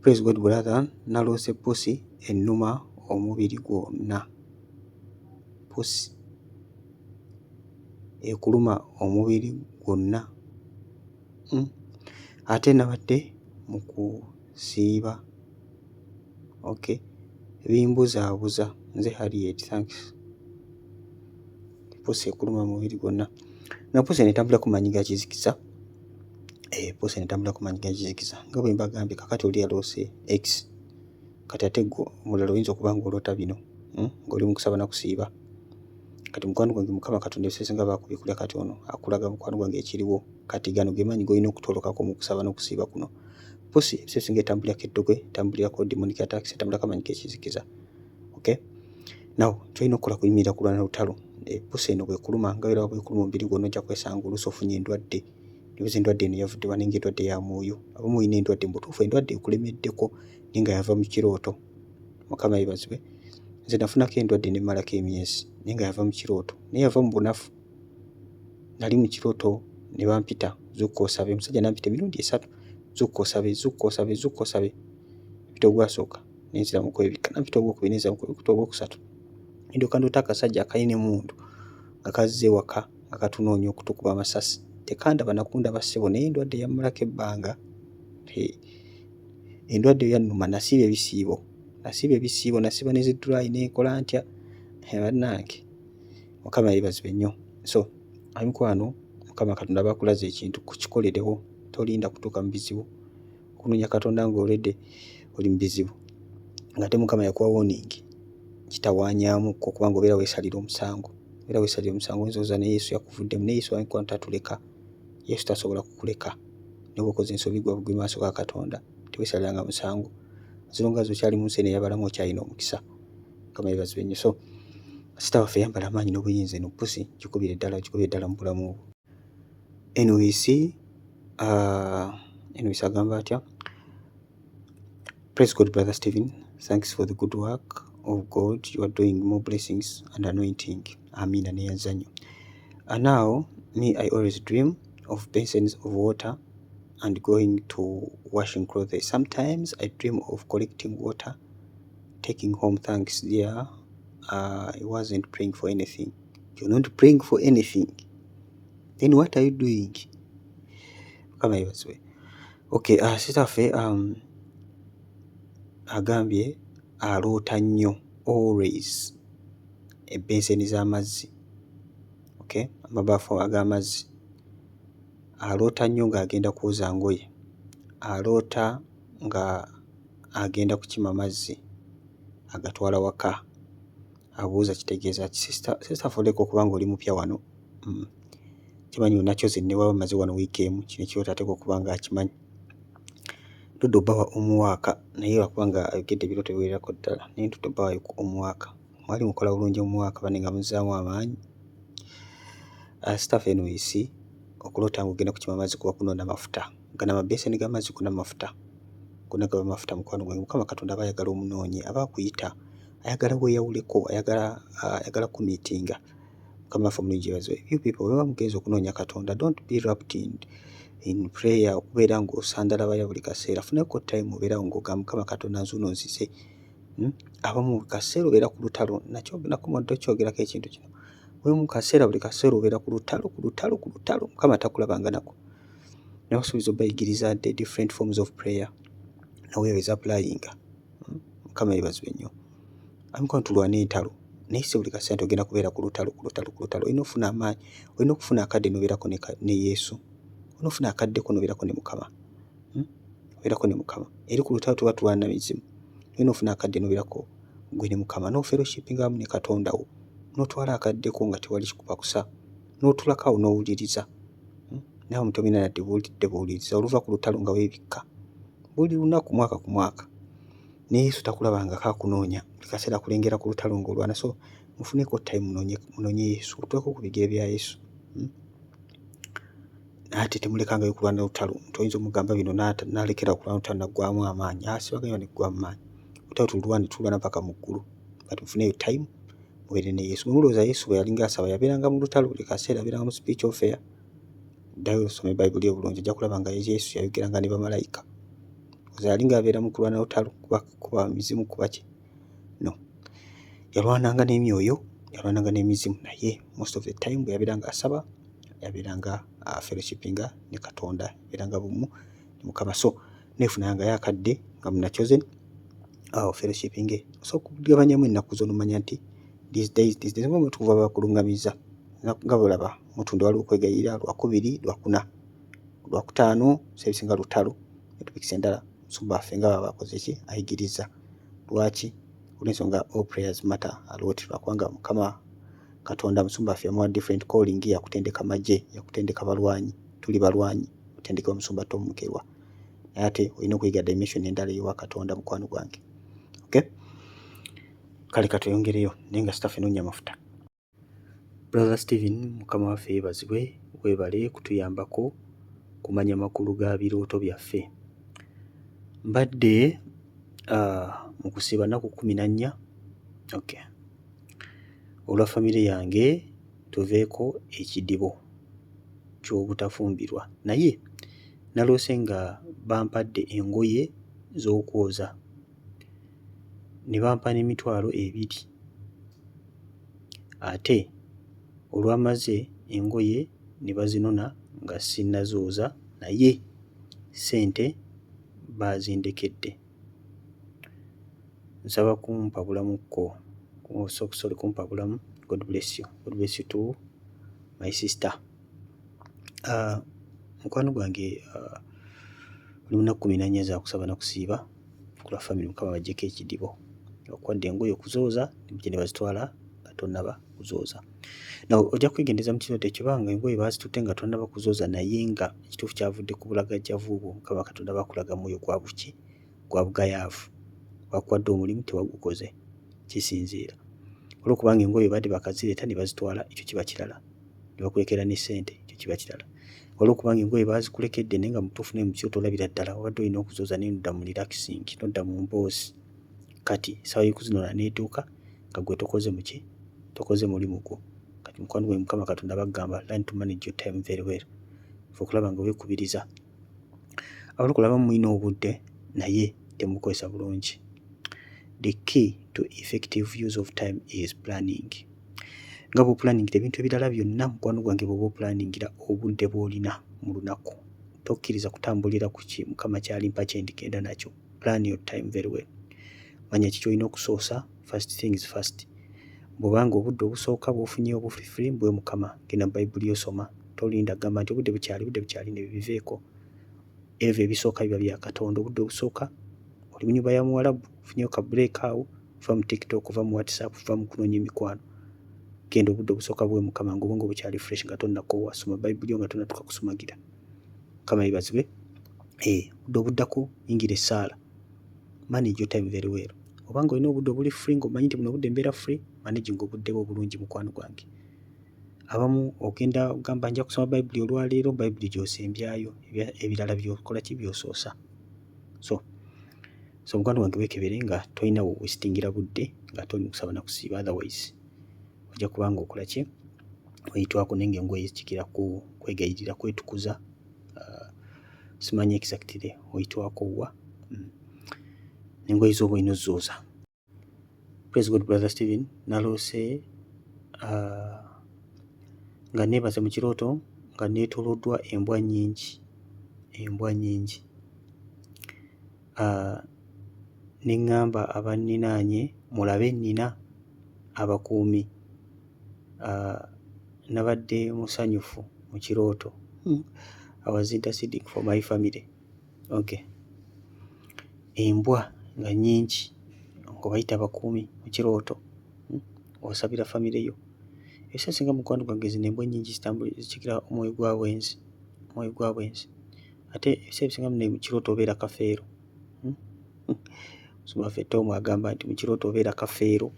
Praise God brother, naloose pusi ennuma omubiri gwonna. Pusi ekuluma omubiri gwonna. Ate nabadde mu kusiiba. Okay, bimbuzaabuza. Nze Harriet, thanks. Pusi ekuluma omubiri gwonna. Na pusi netambula ku maanyi ga kizikiza. Pusi netambula ku maanyi ga kizikiza. Nga bwe mbagambye kakati oli yaloose X. Kati ate gwo omulala oyinza okuba ng'olota bino ng'oli mu kusaba na kusiiba. Kati mukwano gwange Mukama Katonda ebiseera nga bakubikulya kati ono akulaga mukwano gwange ekiriwo. Kati gano ge maanyi g'olina okutolokako mu kusaba n'okusiiba kuno. Pusi ebiseera nga etambulirako eddogwe, etambulirako demonic attacks, etambulirako amaanyi g'ekizikiza. Okay, now kyolina okukola kuyimirira kulwana lutalo. Pusi eno bwekuluma nga era bwekuluma omubiri gwonna ojja kwesanga oluusi ofunye endwadde. Nibuza endwadde eno yavudde wa nenga endwadde ya mwoyo. Abamu olina endwadde mbutuufu endwadde ekulemeddeko naye nga yava mu kirooto. Mukama yeebazibwe. Nze nafunako endwadde ne mmalako emyezi naye nga yava mu kirooto, naye yava mu bunafu. Nali mu kirooto ne bampita zuukuka osabe. Omusajja nampita emirundi 3. Zuukuka osabe. Mpita ogwasooka nenziramu okwebikka, nampita ogwokubiri nenziramu okwebikka, ogwokusatu ndyoka ndoota akasajja akalina emmundu nga kazze ewaka akatunoonya okutukuba amasasi tekandaba nakundaba ssebo naye endwadde yammalako ebbanga. Endwadde yannuma nasiba ebisiibo nasiba ne zidulayi nekola ntya bannange. Mukama yeebazibwe nnyo. So mikwano, Mukama Katonda bakulaza ekintu kukikolerewo, tolinda kutuuka mu bizibu okunoonya Katonda ng'oledde oli mu bizibu ng'ate Mukama yakuwa warning kitawaanyaamuko kubanga obeera weesalira omusango. Oyinza oza ne Yesu yakuvuddemu, ne Yesu mikwano tatuleka. Yesu tasobola kukuleka ne bw'okoze ensobi gwe mu maaso ga Katonda teweesaliranga musango. Zirongaazi okyali mu nsi eno ey'abalamu okyalina omukisa. Mukama yeebazibwe nnyo. So sita waffe yambala amaanyi n'obuyinza eno pusi gikubire ddala mu bulamu bwo. NWC agamba atya? Praise God, Brother Stephen. Thanks for the good work of God. You are doing more blessings and anointing. Amina neyanzanyo. And now, me, I always dream of basins of water and going to washing clothes. Sometimes I dream of collecting water, taking home. Thanks, dear. I wasn't praying for anything. You're not praying for anything. Then what are you doing? Come here, okay, sister fe agambye aloota nnyo always ebenseni z'amazzi. Okay, amabaafu ag'amazzi. Aloota nnyo ng'agenda kwoza ngoye. Aloota nga agenda kukima mazzi agatwala waka. Abuuza kitegeeza ki? Sister Foleko okubanga oli mupya wano. Kimanyi nakyo ze newaba maze wano wiiki emu, kino kirota ateeka okubanga akimanyi. Ntudde obbawa omuwaaka naye wakubanga ayogedde ebirooto biwererako ddala. Naye ntudde obbawa omuwaaka. Mwali mukola bulungi omuwaaka bane nga muzzaamu amaanyi. Sister NWC okuloota ng'ogenda kukima amazzi kuba kunoona mafuta. Gano amabeseni g'amazzi gonna mafuta. Gonna gaba mafuta mukwano gwange. Mukama Katonda aba ayagala omunoonyi, aba akuyita. Ayagala weeyawuleko, ayagala kumiitinga. Mukama waffe omulungi yeebazibwe. You people bwe mugenza okunoonya Katonda, don't be wrapped in prayer okubeera ng'osandalabaya buli kaseera. Funako time obeera ng'ogamba Mukama Katonda nzuuno nzize. Abamu buli kaseera obeera ku lutalo. Nako mwadde okyogerako ekintu kino. Buli kaseera obeera ku lutalo. Mukama takulabanga nako. Naye osuubiza obbayigiriza the different forms of prayer. Nawe is applying. Mukama yeebazibwe nnyo. Amikwano tulwana entalo. Naye si buli kaseera ogenda kubeera ku lutalo. Olina okufuna amaanyi. Olina okufuna akadde n'obeerako ne Yesu. Olina okufuna akaddeko n'obeerako ne Mukama. Obeerako ne Mukama. Eri ku lutalo tuba tulwana mizimu. Olina okufuna akadde n'obeerako gwe ne Mukama. N'ofellowshippinga wamu ne Katonda wo. N'otwala akaddeko nga tewali kikupakusa. N'otulakawo n'owuliriza. Nawe mutomina nadde buwuliriza. Oluva ku lutalo nga weebikka. Buli lunaku mwaka ku mwaka. Ne Yesu takulabangako akunoonya. Buli kaseera kulengera ku lutalo ng'olwana. So mufuneko time munoonye Yesu. Otuuleko ku bigere bya Yesu. Ate temulekangayo kulwana lutalo. Toyinza omugamba bino n'alekera kulwana lutalo naggwaamu amaanyi. Sibaganya neggwaamu maanyi. Lutalo tulwana paka mu ggulu. Kati mufuneyo time mubeere ne Yesu. Mulowooza Yesu bwe yalinga asaba yabeeranga mu lutalo buli kaseera, abeeranga mu spiritual fair. Ddayo osome Bayibuli obulungi ojja kulaba nga Yesu yayogeranga ne bamalayika. Yalinga abeera mu kulwana lutalo kuba mizimu kuba ki? No. Yalwananga n'emyoyo, yalwananga n'emizimu naye most of the time bwe yabeeranga asaba, yabeeranga fellowshippinga ne Katonda, yabeeranga bumu ne Mukama. So neefunanga yakadde nga munachosen fellowshipping. So kugabanyamu ennaku zo nomanya nti these days ngo tukuva bakulungamiza nga bulaba mutunde wali okwegayira Lwakubiri, Lwakuna, Lwakutaano sebisinga lutalo netupikisa endala musumba waffe nga bakoze ki ayigiriza. Lwaki? Olw'ensonga all prayers matter a lot. Lwakubanga Mukama Katonda musumba waffe yamuwa different calling, yakutendeka magye, yakutendeka balwanyi, tuli balwanyi, otendeka musumba tomukerwa. Naye ate olina okuyiga dimension endala ewa Katonda mukwano gwange. Okay? Kale katweyongereyo naye nga staff enoonya mafuta. Brother Stephen, Mukama waffe yeebazibwe, weebale kutuyambako kumanya makulu ga birooto byaffe. Mbadde mu kusiba nnaku 14. Okay. Olwa famire yange tuveeko ekidibo ky'obutafumbirwa. Naye naloose nga bampadde engoye z'okwoza ne bampa n'emitwalo 2. Ate olwamaze engoye ne bazinona nga sinnazooza naye ssente baazindekedde. Nsaba kumpa bulamukko, sorry kumpa bulamu. God bless you. God bless you too, my sister. Mukwano gwange oli munaku 14 za kusaba na kusiiba ku lwa family Mukama baggyeko ekidibo okwadde engoye okuzooza ne bazitwala nga tonnaba kuzooza. Naw ojja kwegendeza mu kirooto ekibanga engoye baazitutte nga tonnaba kuzooza naye nga ekituufu kyavudde ku bulagajjavu bwo Mukama Katonda bakulaga mwoyo gwa buki gwa bugayaavu bakwadde omulimu tewagukoze kisinziira olwokubanga engoye badde bakazireeta ne bazitwala ekyo kiba kirala ne bakulekera ne ssente ekyo kiba kirala olwokubanga engoye baazikulekedde naye nga mutuufu naye mu kirooto olabira ddala wabadde olina okuzooza naye nodda mu relaxing nodda mu mboozi kati essaawa y'okuzinona n'etuuka nga gwe tokoze muki tokoze mulimu gwo. Kati mukwano gwe Mukama Katonda bagamba learn to manage your time very well. Fe okulaba nga weekubiriza olwokulaba mulina obudde naye temukozesa bulungi. The key to effective use of time is planning. Nga bw'opulaningira ebintu ebirala byonna mukwano gwange bw'oba opulaningira obudde bw'olina mu lunaku tokkiriza kutambulira ku ki Mukama kyalimpa kye ndigenda nakyo. Plan your time very well. Manya ki ky'olina okusoosa, first things first. Bw'obanga obudde obusooka bw'ofunye obufifiri mbwe Mukama genda Bayibuli osoma tolinda gamba nti obudde bukyali ne biveeko. Ebyo ebisooka biba bya Katonda. Obudde obusooka oli mu nnyumba ya Muwarabu ofunyeyo ka break awo va mu TikTok va mu WhatsApp va mu kunoonya emikwano. Genda obudde obusooka bwe Mukama ng'obwongo bukyali fresh nga tonnakoowa soma Bayibuli nga tonnatuuka kusumagira. Mukama yeebazibwe. Obudde obuddako yingira essaala. Manage your time very well. Obanga olina obudde obuli free ng'omanyi nti buno obudde mbeera free managing obudde bwo obulungi mukwano gwange. Abamu ogenda ogamba nja kusoma Bayibuli olwaleero Bayibuli gy'osembyayo ebirala by'okola ki by'osoosa. So mukwano gwange weekebere nga tolina wastingira budde nga toli mu kusaba na kusiiba otherwise ojja kubanga okola ki oyitwako naye ng'engoye zikira ku kwegayirira kwetukuza simanyi exactly oyitwako wa n'engoye z'oba olina ozzooza. Praise God brother Stephen naloose nga neebaza mu kirooto nga neetooloddwa embwa nnyingi ne ŋŋamba abanninaanye mulabe nnina abakuumi. Nabadde musanyufu mu kirooto. I was interceding for my family. Okay. Embwa nga nnyingi ng'obayita abakuumi mu kirooto osabira famire yo. Ebiseera ebisinga mukwano gwange zino embwa ennyingi zikira omwoyo gwa bwenzi. Ate ebiseera ebisinga mu kirooto obeera kafeero. Musumba waffe Tom agamba nti mu kirooto obeera kafeero.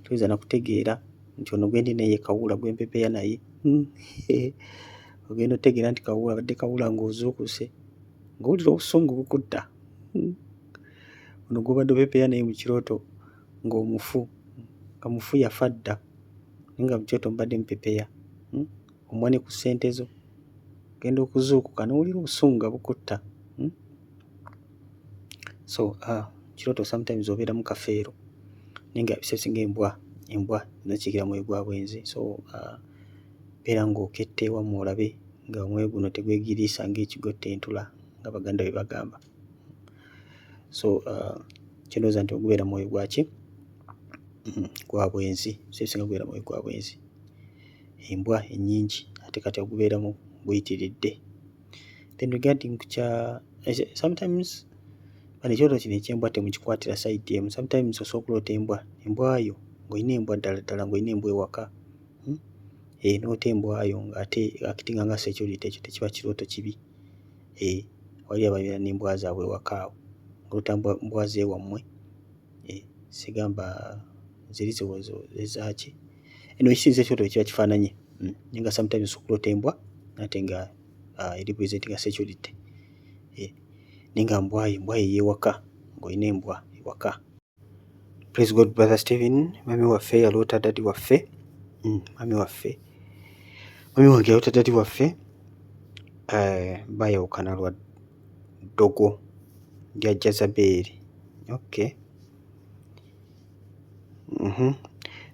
Toyinza na kutegeera nti ono gwe ndi naye Kawuula gwe mpepeya naye. Ogenda otegeera nti Kawuula abadde Kawuula ng'ozuukuse ng'owulira obusungu bukutta. Ono gw'obadde opepeya naye mu kirooto ng'omufu nga mufu yafa dda naye nga mu kirooto mubadde mupepeya. Omwa ne ku ssente zo genda okuzuukuka n'owulira obusungu nga bukutta. So kirooto sometimes obeera mu kafeero naye nga ebiseera ebisinga embwa zikira mwoyo gwa bwenzi. So beera ng'okette ewammwe olabe nga omwoyo guno tegwegiriisa ng'ekigotta entula nga Baganda bwe bagamba. So kyendowooza nti ogubeera mwoyo gwaki gwa bwenzi. Ebiseera ebisinga gubeera mwoyo gwa bwenzi. Embwa ennyingi ate kati ogubeeramu guyitiridde. Then regarding sometimes ekirooto kino eky'embwa temukikwatira side emu. Sometimes osobola okuloota embwayo ng'olina embwa ddala ng'olina embwa ewaka. Noota embwayo ng'ate akitinga nga security ekyo tekiba kirooto kibi. Wali ababeera n'embwa zaabwe ewaka awo ng'oloota mbwa z'ewammwe sigamba ziri ezaaki. Ekisinza ekirooto bwe kiba kifaananye naye nga sometimes okuloota embwa ate nga eri representing security. Naye nga embwa ey'ewaka ng'olina embwa ewaka. Praise God brother Stephen. Mami waffe yaloota dadi waffe. Mami wange yaloota dadi waffe baayawukana lwa ddogo lya Jezeberi. Okay.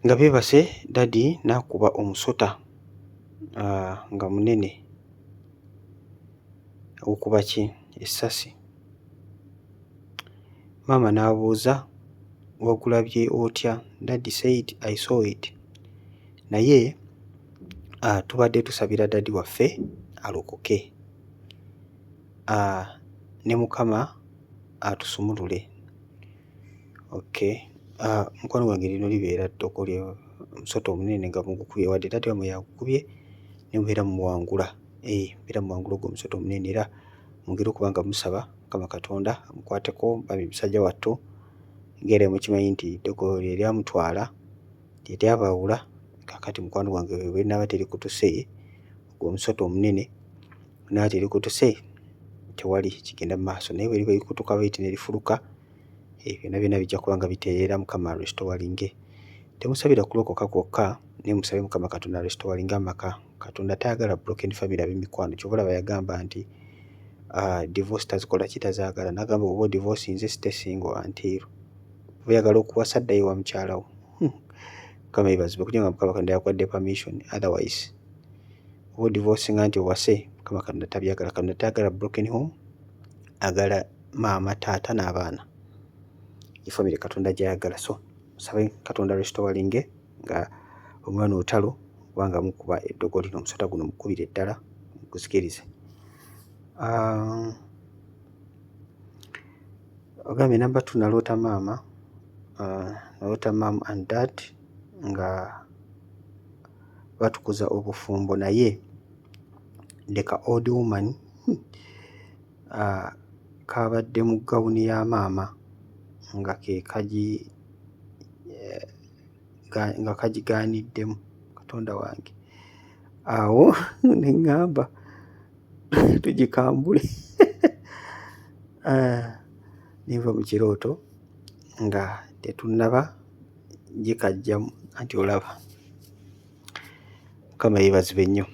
Nga beebase dadi n'akuba omusota nga munene okuba ki essasi. Maama n'abuuza, wagulabye otya? Daddy said I saw it. Naye tubadde tusabira daddy waffe alokoke, ne Mukama atusumulule. Okay. Mukwano gwange lino libeera ddoko lya omusota omunene nga mugukubye, wadde daddy wammwe yagukubye ne mubeera mumuwangula. Mubeera mumuwangula ogwo omusota omunene, era mwongere okuba nga musaba Mukama Katonda amukwateko. Bami musajja wattu ng'era mukimanyi nti ddoggo lye lyamutwala lye lyabawula. Kaakati mukwano gwange bwe linaaba terikutuse, ogwo omusota omunene naaba terikutuse, tewali kigenda mu maaso, naye bwe liba likutuka bw'eti ne lifuluka, byonna byonna bijja kuba nga bitereera. Mukama arestowalinge. Temusabira kulokoka kwokka, naye musabe Mukama Katonda arestowalinge amaka. Katonda tayagala broken family ab'emikwano. Kyova olaba yagamba nti divorce tazikola ki, tazaagala. N'agamba oba divorce nze site single until oyagala okuwasa ddayo wa mukyala wo. Mukama yeebazibwe kugira nga Mukama Katonda yakwadde permission, otherwise oba divorce nga nti owase, Mukama Katonda tabyagala. Katonda tayagala broken home, agala maama, taata n'abaana. Family Katonda gyayagala. So musabe Katonda restowalinge nga omwana olutalo kubanga mukuba eddogo lino, omusota guno mukubire ddala guzikirize. Ogambye number 2 naloota maama, naloota mom and dad nga batukuza obufumbo, naye leka old woman kabadde mu gawuni ya maama nga nga kagigaaniddemu. Katonda wange, awo ne ŋŋamba tugikambule. Nenva mu kirooto nga tetunnaba gikajjamu, anti olaba. Mukama yeebazibwe nnyo.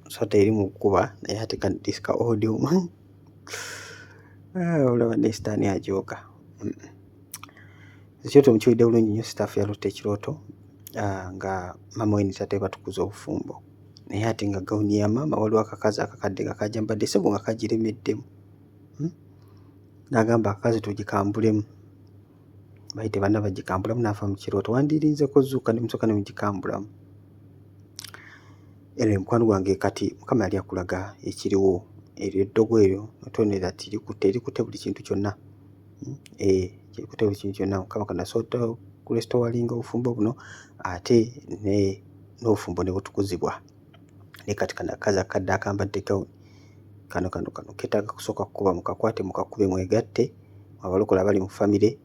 Nsota eri mu kkuba naye ate kadisika old woman. Olaba ne sitaani ajooga. Ekirooto mukiwulidde bulungi nnyo. Sitaafu yaloota ekirooto nga maama we ne taata we batukuza obufumbo, naye ate nga gawuni ya maama waliwo akakazi akakadde nga kajjambadde ssebo nga kagiremeddemu. N'agamba akakazi tugikambulemu. Bayite banna bagikambulamu, n'ava mu kirooto. Wandirinzeko zuuka ne musooka ne mugikambulamu. Era mukwano gwange kati Mukama yali akulaga ekiriwo, eryo eddogo eryo notonera terikutte buli kintu kyonna. Kirikutte buli kintu kyonna. Mukama Katonda asobola kurestowalinga obufumbo buno, ate n'obufumbo ne butukuzibwa. Naye kati kano akazi akadde akambadde gawuni kano ketaaga kusooka kukuba, mukakwate mukakube, mwegatte abalokola abali mu famire,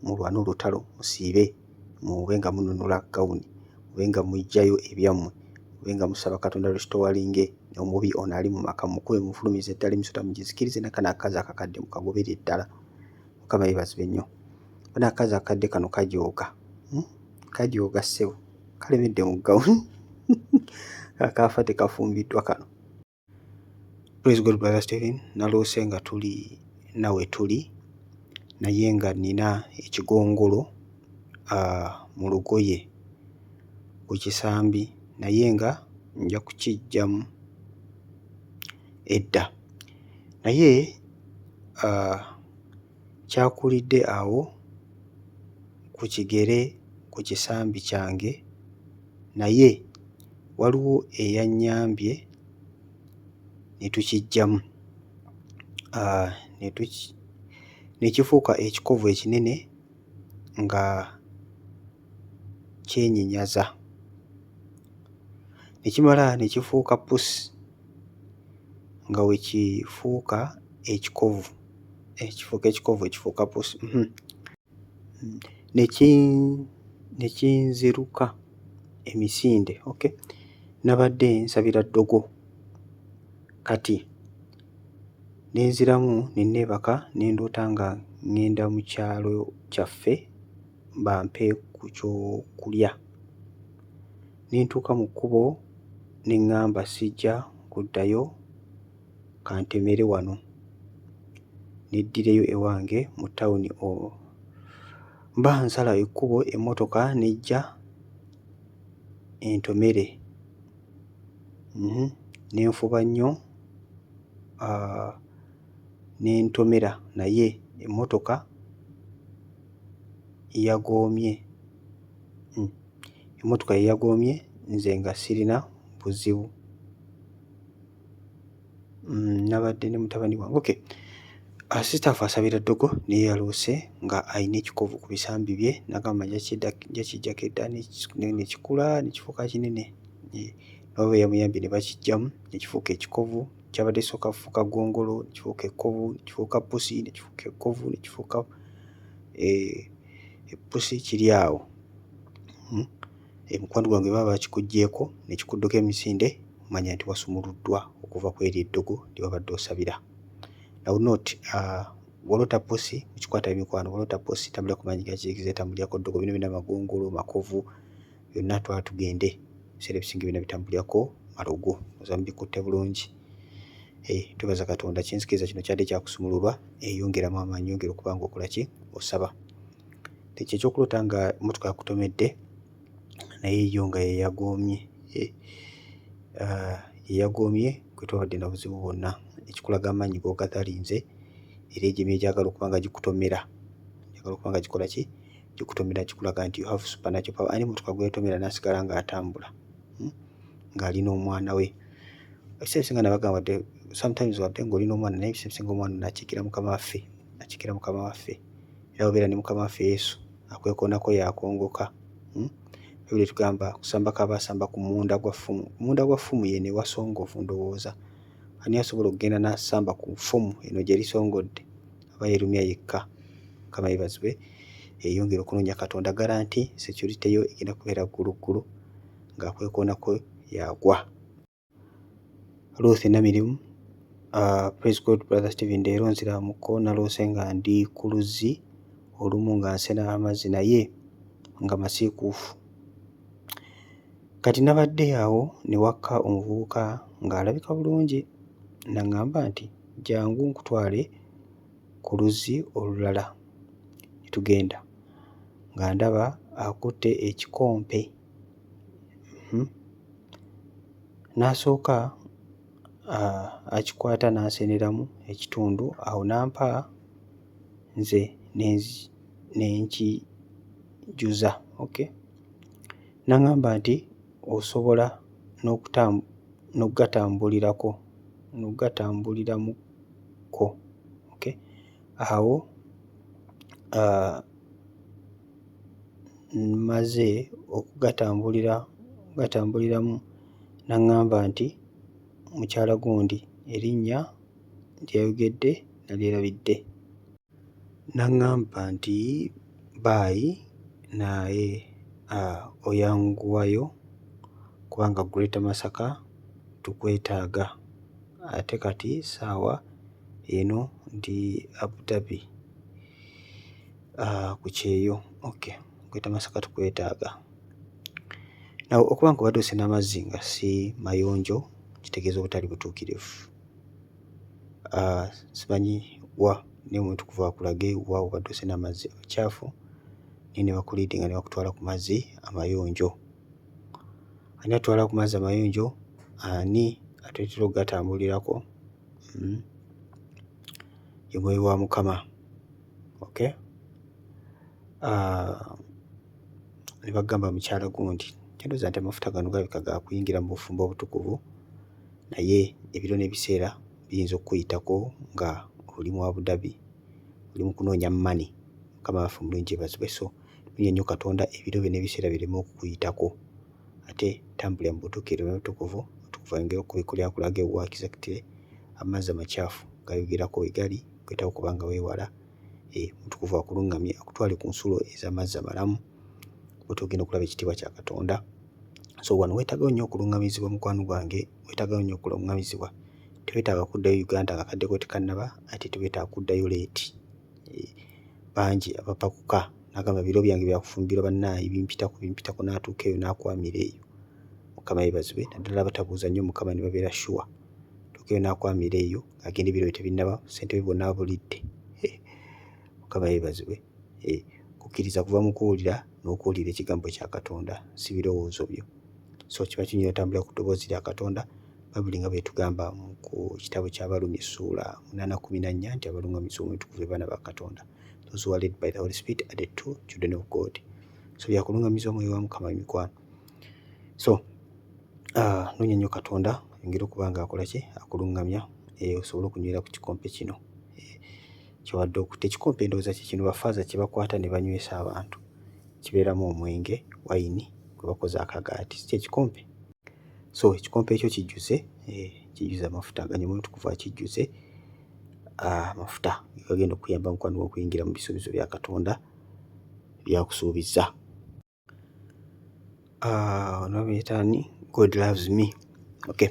mulwane olutalo, musiibe, mube nga mununula gawuni, mube nga mujjayo ebyammwe, mube nga musaba Katonda restowalinge. Omubi ono ali mu maka mukube, mufulumize ddala emisota mugizikirize, nakano akazi akakadde mukagobere ddala. Mukama yeebazibwe nnyo. Bano akazi akadde kano kajooga, kajooga ssebo, kalemedde mu gawuni. Akaafa tekafumbiddwa kano. Praise God, Brother Stephen. Naloose nga tuli nawe tuli, naye nga nina ekigongolo mu lugoye ku kisambi, naye nga nja kukiggyamu edda. Naye kyakulidde awo ku kigere ku kisambi kyange, naye waliwo eyannyambye ne tukiggyamu, ne kifuuka ekikovu ekinene nga kyenyinyaza, ne kimala ne kifuuka pusi, nga we kifuuka ekikovu, ekifuuka pusi, ne kinziruka emisinde. Okay, nabadde nsabira ddogo, kati nenziramu ne neebaka ne ndoota nga ŋŋenda mu kyalo kyaffe bampe ku kyokulya. Ne ntuuka mu kkubo ne ŋŋamba sijja kuddayo, kantemere wano, neddireyo ewange mu ttawuni. Mba nsala ekkubo, emmotoka nejja entomere nenfuba nnyo nentomera naye emmotoka yagoomye. Emmotoka yeyagoomye nze nga sirina buzibu. Nabadde ne mutabani wange. Sister waffe asabira ddogo naye yaloose nga alina ekikovu ku bisambi bye, n'agamba jakijjako edda ne kikula ne kifuuka kinene. Nabo be yamuyambye ne bakiggyamu ne kifuuka ekikovu. Kyabadde kisooka kufuuka ggongolo, ne kifuuka ekkovu, ne kifuuka pussi, ne kifuuka ekkovu, ne kifuuka eppusi kiri awo. Mukwano gwange baba bakikuggyeeko ne kikudduka emisinde, omanya nti wasumuluddwa okuva ku eri eddogo lye wabadde osabira. Now note, bw'olota pussi mukikwata emikwano, bw'olota pussi tambulira ku maanyi ga kizikiza, tambulyako ddogo, bino bina magongolo, makovu, byonna twala tugende. Ebiseera ebisinga byonna bitambulirako malogo, oza mubikutte bulungi. Twebaza Katonda, kinzikiriza kino kyadde kyakusumululwa, yongeramu amaanyi, yongera okuba nga okola ki, osaba. Ekyo ekyokulota nga emmotoka yakutomedde naye yo nga yeyagoomye. Yeyagoomye kwe twabadde na buzibu bwonna, ekikulaga amaanyi g'ogatalinze era egy'emye egyagala okuba nga gikutomera, gyagala okuba nga gikola ki, gikutomera, kikulaga nti you have supernatural power. Ani emmotoka gwe yatomera n'asigala ng'atambula ng'ali n'omwana we. Ebiseera ebisinga nabagamba wadde sometimes wadde ng'oli n'omwana naye ebiseera ebisinga omwana n'akiikira Mukama waffe, era obeera ne Mukama waffe Yesu akwekoonako yakongoka. Bibuli tugamba kusamba kaba asamba ku munda gwa ffumu. Ku munda gwa ffumu ye ne wasongovu ndowooza. Ani asobola okugenda n'asamba ku ffumu eno gye lisongodde? Aba yerumya yekka. Mukama yeebazibwe. Yongera okunoonya Katonda garanti security yo egenda kubeera gguluggulu ng'akwekoonako yagwa. Ruth Namirimu, praise God brother Stephen, leero nziramuko naloose nga ndi ku luzzi olumu nga nsena amazzi naye nga masiikuufu. Kati nabadde awo ne wakka omuvubuka ng'alabika bulungi, n'aŋŋamba nti jangu nkutwale ku luzzi olulala. Ne tugenda nga ndaba akutte ekikompe. N'asooka akikwata n'anseneramu ekitundu, awo n'ampa nze nenkijuza. N'aŋŋamba nti osobola n'ogatambuliramuko. Awo maze okugatambuliramu n'aŋŋamba nti mukyala gundi erinnya ly'ayogedde nalyerabidde. N'aŋŋamba nti baayi naye oyanguwayo kubanga Greater Masaka tukwetaaga, ate kati saawa eno ndi Abu Dhabi ku kyeyo. Greater Masaka tukwetaaga. Nawe okuba nga obadde osena amazzi nga si mayonjo kitegeeza obutali butuukirivu. Simanyi wa naye omuntu kuva akulage wa obadde osena amazzi amacaafu naye ne bakuliidinga ne bakutwala ku mazzi amayonjo. Ani atwala ku mazzi amayonjo? Ani ateetera okugatambulirako? Ye Mwoyo wa Mukama. Ne bagamba mukyala gundi, kyandowooza nti amafuta gano galabika gaakuyingira mu bufumbo obutukuvu, naye ebiro n'ebiseera biyinza okukuyitako nga oli mu Abu Dhabi, oli mu kunoonya money. Mukama waffe omulungi yeebazibwe. So noonya nnyo Katonda ebiro bye n'ebiseera bireme okukuyitako, ate tambulira mu butuukirivu n'obutukuvu. Obutukuvu ayongera okubikulyakulage wa exactly amazzi amacaafu gayogerako we gali, kwetaaga okuba nga weewala. Omutukuvu akuluŋŋamye akutwale ku nsulo ez'amazzi amalamu, bw'otyo ogenda okulaba ekitiibwa kya Katonda. So wano weetaagawo nnyo okuluŋŋamizibwa mukwano gwange, weetaagawo nnyo okuluŋŋamizibwa. Teweetaaga kuddayo Uganda nga kaddeko tekannaba, ate teweetaaga kuddayo leeti. Bangi abapakuka, n'agamba biro byange byakufumbirwa bannaaye bimpitako n'atuuka eyo n'akwamira eyo. Mukama yeebazibwe. Naddala abatabuuza nnyo Mukama ne babeera sure. Tuuka eyo n'akwamira eyo ng'agenda ebiro bye tebinnaba, ssente be bonna abulidde. Mukama yeebazibwe. Kukkiriza kuva mu kuwulira n'okuwulira ekigambo kya Katonda, si birowoozo byo. So kiba kinyumirwa otambulira ku ddoboozi lya Katonda Bayibuli nga bwetugamba ku kitabo ky'Abalumi ssuula 8:14 nti abalungamisa Omwoyo be baana ba Katonda. Those who are led by the Holy Spirit are the true children of God. So byakulungamiza Omwoyo wa Mukama mikwano. So noonya nnyo Katonda engeri okuba nga akola ki akulungamya osobole okunywera ku kikompe kino kyewadde okutta. Ekikompe ndowooza kino bafaaza kye bakwata ne banywesa abantu, kibeeramu omwenge wayini gwe bakoze akagaati, si ekikompe. So ekikompe ekyo kijjuze amafuta aganyuma Omutukuvu akijjuze amafuta gagenda okuyamba mukwano okuyingira mu bisuubizo bya Katonda byakusuubiza. Nabiyitaani God loves me. Okay.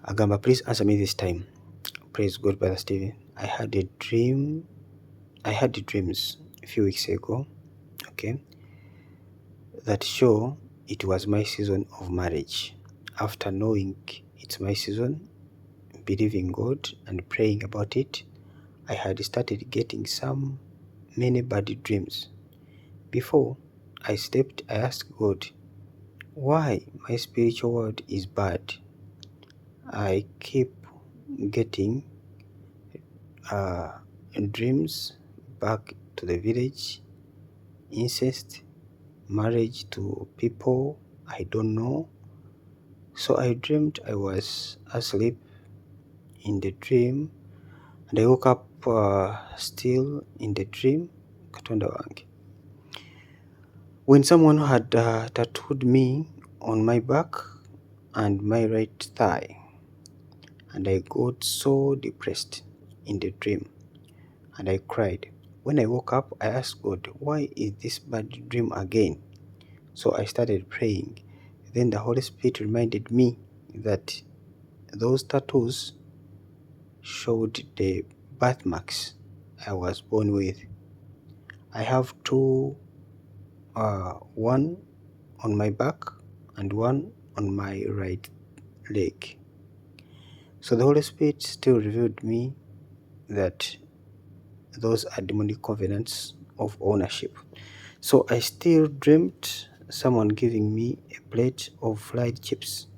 Agamba please answer me this time. Praise God, Brother Stephen. I had dreams a few weeks ago, okay, that show it was my season of marriage. After knowing it's my season, believing God and praying about it, I had started getting many bad dreams. Before I slept, I asked God why my spiritual world is bad. I keep getting dreams back to the village, incest, marriage to people I don't know. So I dreamed I was asleep in the dream and I woke up still in the dream. Katonda wange. When someone had tattooed me on my back and my right thigh, and I got so depressed in the dream and I cried. When I woke up, I asked God, why is this bad dream again? So I started praying. Then the Holy Spirit reminded me that those tattoos showed the birthmarks I was born with. I have two, one on my back and one on my right leg. So the Holy Spirit still revealed me that those are demonic covenants of ownership. So I still dreamt someone giving me a plate of fried chips.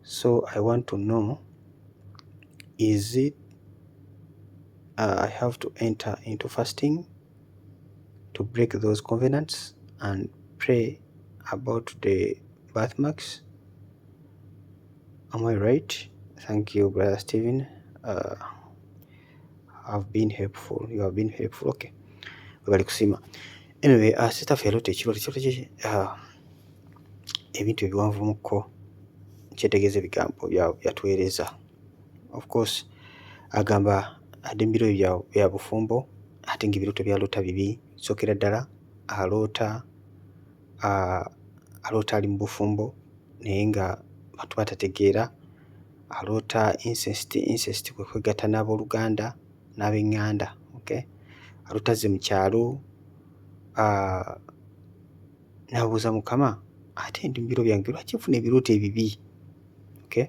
So I want to know, is it I have to enter into fasting to break those covenants and pray about the birthmarks? Am I right? Thank you, Brother Stephen. I've been helpful. You have been helpful. Okay. Bali kusima. Anyway, Sister Felote ekirooto kye ebintu ebiwanvumuko kyetegeeza ebigambo byatuweereza. Of course, agamba adde mu biro bya bufumbo ate ng'ebirooto byaloota bibi. Sookera ddala aloota ali mu bufumbo naye nga batu batategeera. Aloota incest kwe kwegatta n'abooluganda n'ab'eŋŋanda. Okay? Aloota azze mu kyalo n'abuuza Mukama, ate ndi mu biro byange lwaki nfuna ebirooto ebibi? Okay?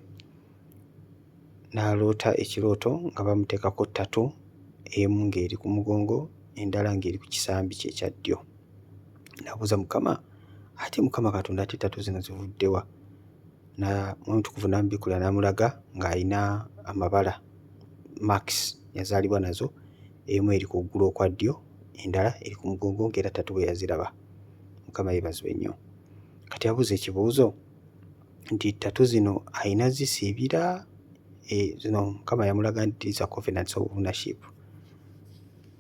N'aloota ekirooto nga bamuteekako ttatu, emu ng'eri ku mugongo endala ng'eri ku kisambi kye ekya ddyo. N'abuuza Mukama, ate Mukama Katonda ate ttatu zino zivudde wa? Omutukuvu n'amubikkulira n'amulaga ng'alina amabala marks yazaalibwa nazo, emu eri ku ggulu okwa ddyo, endala eri ku mugongo ng'era ttatu bwe yaziraba. Mukama yeebazibwe nnyo. Kati abuuza ekibuuzo nti ttatu zino ayina zisiibira zino Mukama yamulaga nti za covenants of ownership.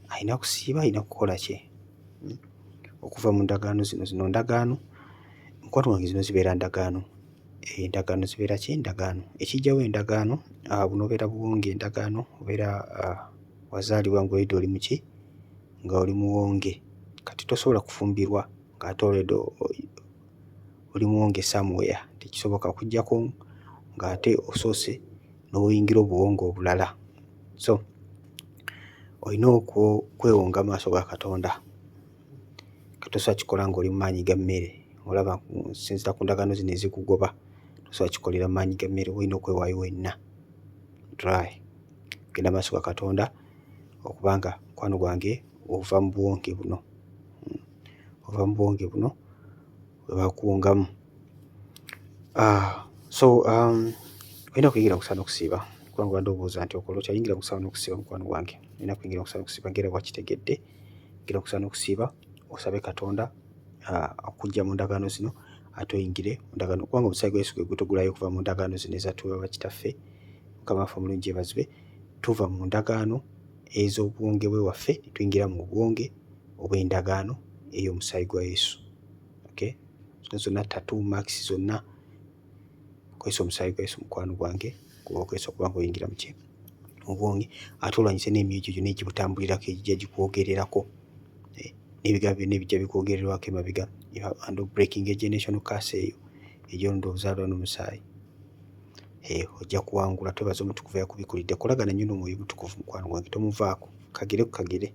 Ayina kusiiba, ayina kukola ki? Okuva mu ndagaano zino ndagaano, mukwano wange zino zibeera ndagaano. Endagaano zibeera ki? Endagaano. Ekijjawo endagaano, buno obeera buwonge endagaano, obeera wazaalibwa ng'oyidde oli mu ki? Nga oli muwonge. Kati tosobola kufumbirwa ng'ate already oli muwonge somewhere. Tekisoboka okuggyako ng'ate osoose n'oyingira obuwonge obulala. So olina okwewonga maaso ga Katonda. Tosobola kikola ng'oli mu maanyi ga mmere. Olaba sinzira ku ndagaano zino ezikugoba. Tosobola kikolera mu maanyi ga mmere, olina okwewaayo wenna. Try. Genda maaso ga Katonda okubanga mukwano gwange ova mu buwonge buno. Ova mu buwonge bwe bakuwongamu. So olina kuyingira kusaana okusiiba kubanga obadde obuuza nti okola otya. Yingira kusaana okusiiba mukwano gwange, olina kuyingira kusaana okusiiba ng'era bwakitegedde. Yingira kusaana okusiiba osabe Katonda okujja mu ndagaano zino ate oyingire mu ndagaano, kubanga omusaayi gwa Yesu gwe gutugulayo okuva mu ndagaano zino ezatuwa bakitaffe. Mukama waffe omulungi yeebazibwe. Tuva mu ndagaano ez'obwonge bwe waffe ne tuyingira mu bwonge obw'endagaano ey'omusaayi gwa Yesu. Okay? Zonna tatu marks zonna kwesa omusaayi gwa Yesu mukwano gwange kwesa okuba ng'oyingira mu ki mu bwonge, ate olwanyise n'emyoyo gyo gyonna egibutambulirako egijja gikwogererako, n'ebigambo byonna ebijja bikwogererwako emabega, and breaking a generational curse eyo egy'olunda n'omusaayi. Ojja kuwangula. Twebaza Omutukuvu eyakubikulidde. Kolagana nnyo n'Omwoyo Mutukuvu mukwano gwange, tomuvaako. Kagere ku kagere.